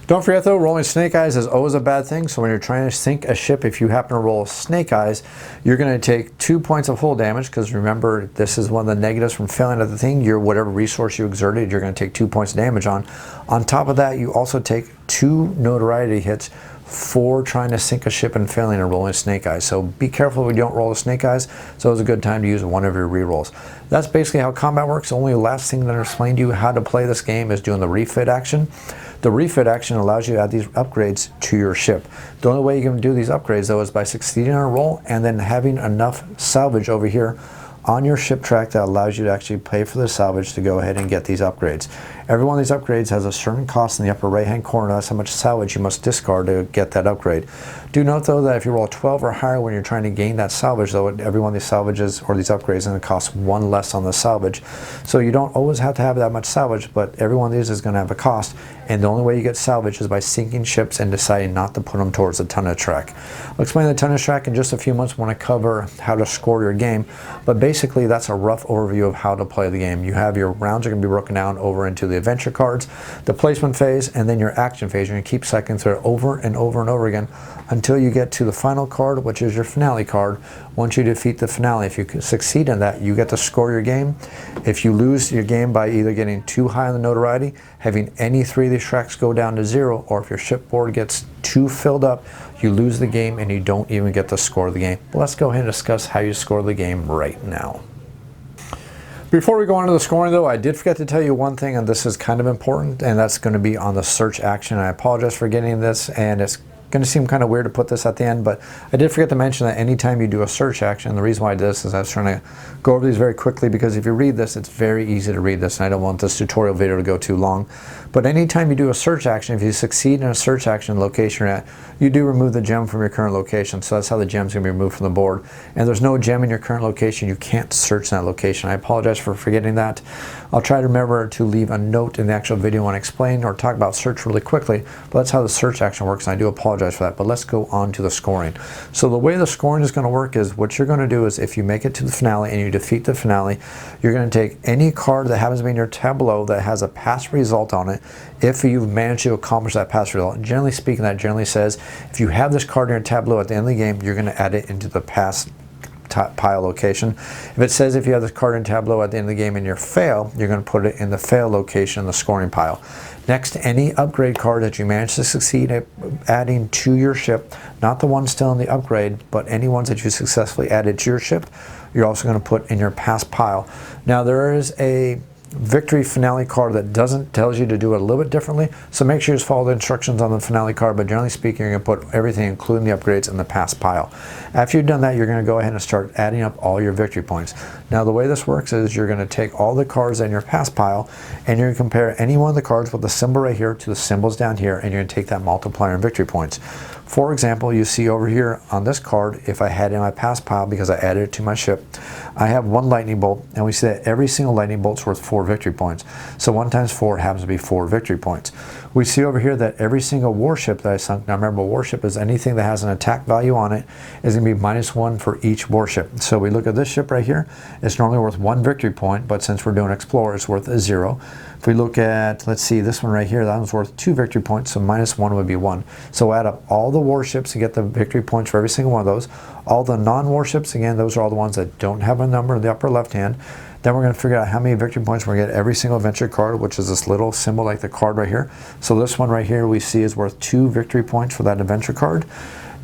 Don't forget though, rolling snake eyes is always a bad thing. So when you're trying to sink a ship, if you happen to roll snake eyes, you're going to take 2 points of hull damage, because remember, this is one of the negatives from failing at the thing. Whatever resource you exerted, you're going to take 2 points of damage on. On top of that, you also take 2 notoriety hits for trying to sink a ship and failing and rolling snake eyes. So be careful when you don't roll the snake eyes. So it's a good time to use one of your rerolls. That's basically how combat works. The only last thing that I explained to you how to play this game is doing the refit action. The refit action allows you to add these upgrades to your ship. The only way you can do these upgrades though is by succeeding on a roll and then having enough salvage over here on your ship track that allows you to actually pay for the salvage to go ahead and get these upgrades. Every one of these upgrades has a certain cost in the upper right hand corner. That's how much salvage you must discard to get that upgrade. Do note though that if you roll a 12 or higher when you're trying to gain that salvage, though, every one of these salvages or these upgrades is going to cost 1 less on the salvage. So you don't always have to have that much salvage, but every one of these is going to have a cost, and the only way you get salvage is by sinking ships and deciding not to put them towards the tonnage track. I'll explain the tonnage track in just a few months when I cover how to score your game, but basically that's a rough overview of how to play the game. You have your rounds are going to be broken down over into the adventure cards, the placement phase, and then your action phase. You're going to keep cycling through it over and over and over again until you get to the final card, which is your finale card. Once you defeat the finale, if you succeed in that, you get to score your game. If you lose your game by either getting too high on the notoriety, having any 3 of these tracks go down to 0, or if your shipboard gets too filled up, you lose the game and you don't even get to score the game. But let's go ahead and discuss how you score the game right now. Before we go on to the scoring though, I did forget to tell you one thing, and this is kind of important, and that's going to be on the search action. I apologize for getting this, and it's going to seem kind of weird to put this at the end, but I did forget to mention that anytime you do a search action, the reason why I did this is I was trying to go over these very quickly, because if you read this, it's very easy to read this, and I don't want this tutorial video to go too long. But anytime you do a search action, if you succeed in a search action location you're at, you do remove the gem from your current location. So that's how the gem's going to be removed from the board. And there's no gem in your current location, you can't search that location. I apologize for forgetting that. I'll try to remember to leave a note in the actual video when I explain or talk about search really quickly, but that's how the search action works, and I do apologize for that. But let's go on to the scoring. So the way the scoring is going to work is, what you're going to do is, if you make it to the finale and you defeat the finale, you're going to take any card that happens to be in your tableau that has a past result on it, if you've managed to accomplish that past result. Generally speaking, that generally says if you have this card in your tableau at the end of the game, you're going to add it into the past pile location. If it says if you have this card in tableau at the end of the game and you fail, you're going to put it in the fail location in the scoring pile. Next, any upgrade card that you manage to succeed at adding to your ship, not the ones still in the upgrade, but any ones that you successfully added to your ship, you're also going to put in your pass pile. Now there is a victory finale card that tells you to do it a little bit differently, so make sure you just follow the instructions on the finale card, but generally speaking, you're going to put everything, including the upgrades, in the pass pile. After you've done that, you're going to go ahead and start adding up all your victory points. Now the way this works is, you're going to take all the cards in your pass pile, and you're going to compare any one of the cards with the symbol right here to the symbols down here, and you're going to take that multiplier in victory points. For example, you see over here on this card, if I had it in my pass pile because I added it to my ship, I have 1 lightning bolt, and we see that every single lightning bolt's worth 4 victory points. So 1 times 4 happens to be 4 victory points. We see over here that every single warship that I sunk, now remember, warship is anything that has an attack value on it, is going to be -1 for each warship. So we look at this ship right here, it's normally worth 1 victory point, but since we're doing Explorer, it's worth 0. If we look at, let's see, this one right here, that one's worth 2 victory points, so -1 would be 1. So we'll add up all the warships to get the victory points for every single one of those. All the non-warships, again, those are all the ones that don't have a number in the upper left hand. Then we're going to figure out how many victory points we're going to get every single adventure card, which is this little symbol like the card right here. So this one right here we see is worth 2 victory points for that adventure card.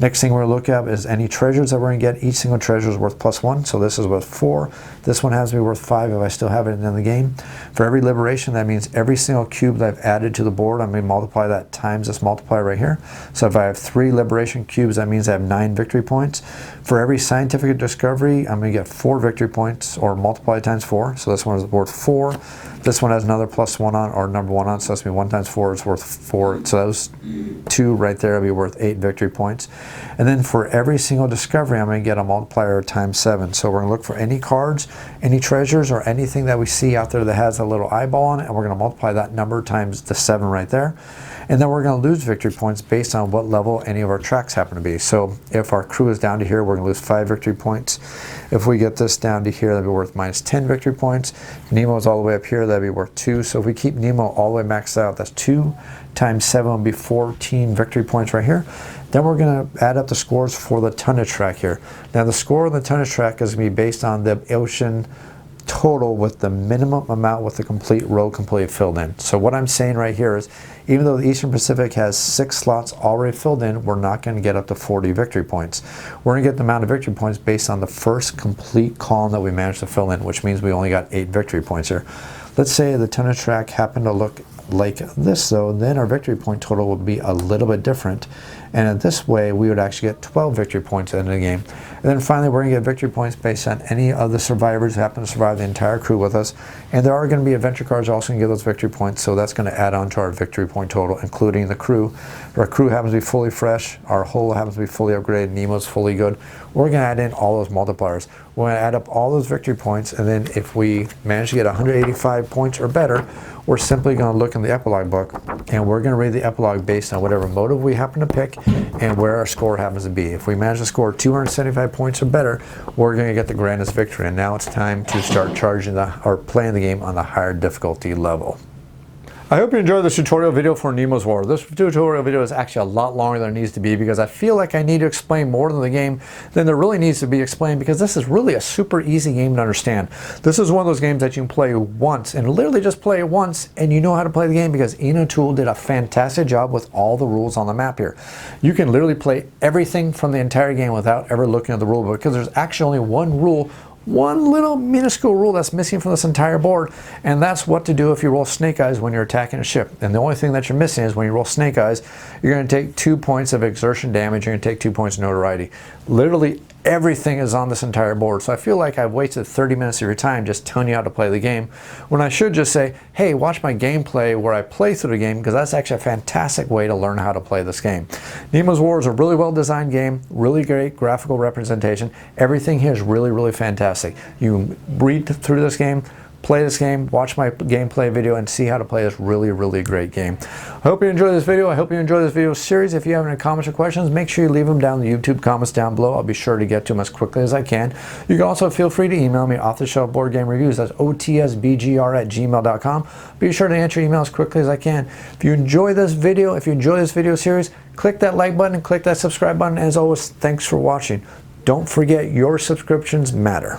Next thing we're going to look at is any treasures that we're going to get. Each single treasure is worth +1, so this is worth 4. This one has to be worth 5 if I still have it in the game. For every liberation, that means every single cube that I've added to the board, I'm going to multiply that times this multiplier right here. So if I have 3 liberation cubes, that means I have 9 victory points. For every scientific discovery, I'm going to get 4 victory points, or multiply times 4. So this one is worth 4. This one has another +1 on, or number 1 on, so that's going to be 1 times 4 is worth 4. So those 2 right there will be worth 8 victory points. And then for every single discovery, I'm going to get a multiplier times 7. So we're going to look for any cards, any treasures, or anything that we see out there that has a little eyeball on it, and we're going to multiply that number times the 7 right there. And then we're going to lose victory points based on what level any of our tracks happen to be. So if our crew is down to here, we're going to lose 5 victory points. If we get this down to here, that'd be worth minus 10 victory points. Nemo's all the way up here, that'd be worth 2. So if we keep Nemo all the way maxed out, that's 2 times 7 will be 14 victory points right here. Then we're going to add up the scores for the tonnage track here. Now the score on the tonnage track is going to be based on the ocean total with the minimum amount with the complete row completely filled in. So what I'm saying right here is, even though the Eastern Pacific has 6 slots already filled in, we're not going to get up to 40 victory points. We're going to get the amount of victory points based on the first complete column that we managed to fill in, which means we only got 8 victory points here. Let's say the tonnage track happened to look like this though, then our victory point total would be a little bit different. And in this way, we would actually get 12 victory points at the end of the game. And then finally, we're going to get victory points based on any of the survivors who happen to survive the entire crew with us. And there are going to be adventure cards also going to give those victory points, so that's going to add on to our victory point total, including the crew. If our crew happens to be fully fresh, our hull happens to be fully upgraded, Nemo's fully good, we're going to add in all those multipliers. We're going to add up all those victory points, and then if we manage to get 185 points or better, we're simply going to look in the epilogue book, and we're going to read the epilogue based on whatever motive we happen to pick and where our score happens to be. If we manage to score 275 points or better, we're going to get the grandest victory. And now it's time to start playing the game on the higher difficulty level. I hope you enjoyed this tutorial video for Nemo's War. This tutorial video is actually a lot longer than it needs to be because I feel like I need to explain more than the game than there really needs to be explained, because this is really a super easy game to understand. This is one of those games that you can play once and literally just play it once and you know how to play the game, because Tool did a fantastic job with all the rules on the map here. You can literally play everything from the entire game without ever looking at the rule book, because there's actually only one rule, one little minuscule rule that's missing from this entire board, and that's what to do if you roll snake eyes when you're attacking a ship. And the only thing that you're missing is when you roll snake eyes, you're going to take 2 points of exertion damage, you're going to take 2 points of notoriety. Literally everything is on this entire board, so I feel like I've wasted 30 minutes of your time just telling you how to play the game, when I should just say, hey, watch my gameplay where I play through the game, because that's actually a fantastic way to learn how to play this game. Nemo's War is a really well designed game, really great graphical representation. Everything here is really, really fantastic. You read through this game, play this game, watch my gameplay video, and see how to play this really, really great game. I hope you enjoyed this video. I hope you enjoyed this video series. If you have any comments or questions, make sure you leave them down in the YouTube comments down below. I'll be sure to get to them as quickly as I can. You can also feel free to email me off-the-shelf board game reviews. That's otsbgr@gmail.com. Be sure to answer email as quickly as I can. If you enjoy this video, series, click that like button and click that subscribe button. As always, thanks for watching. Don't forget, your subscriptions matter.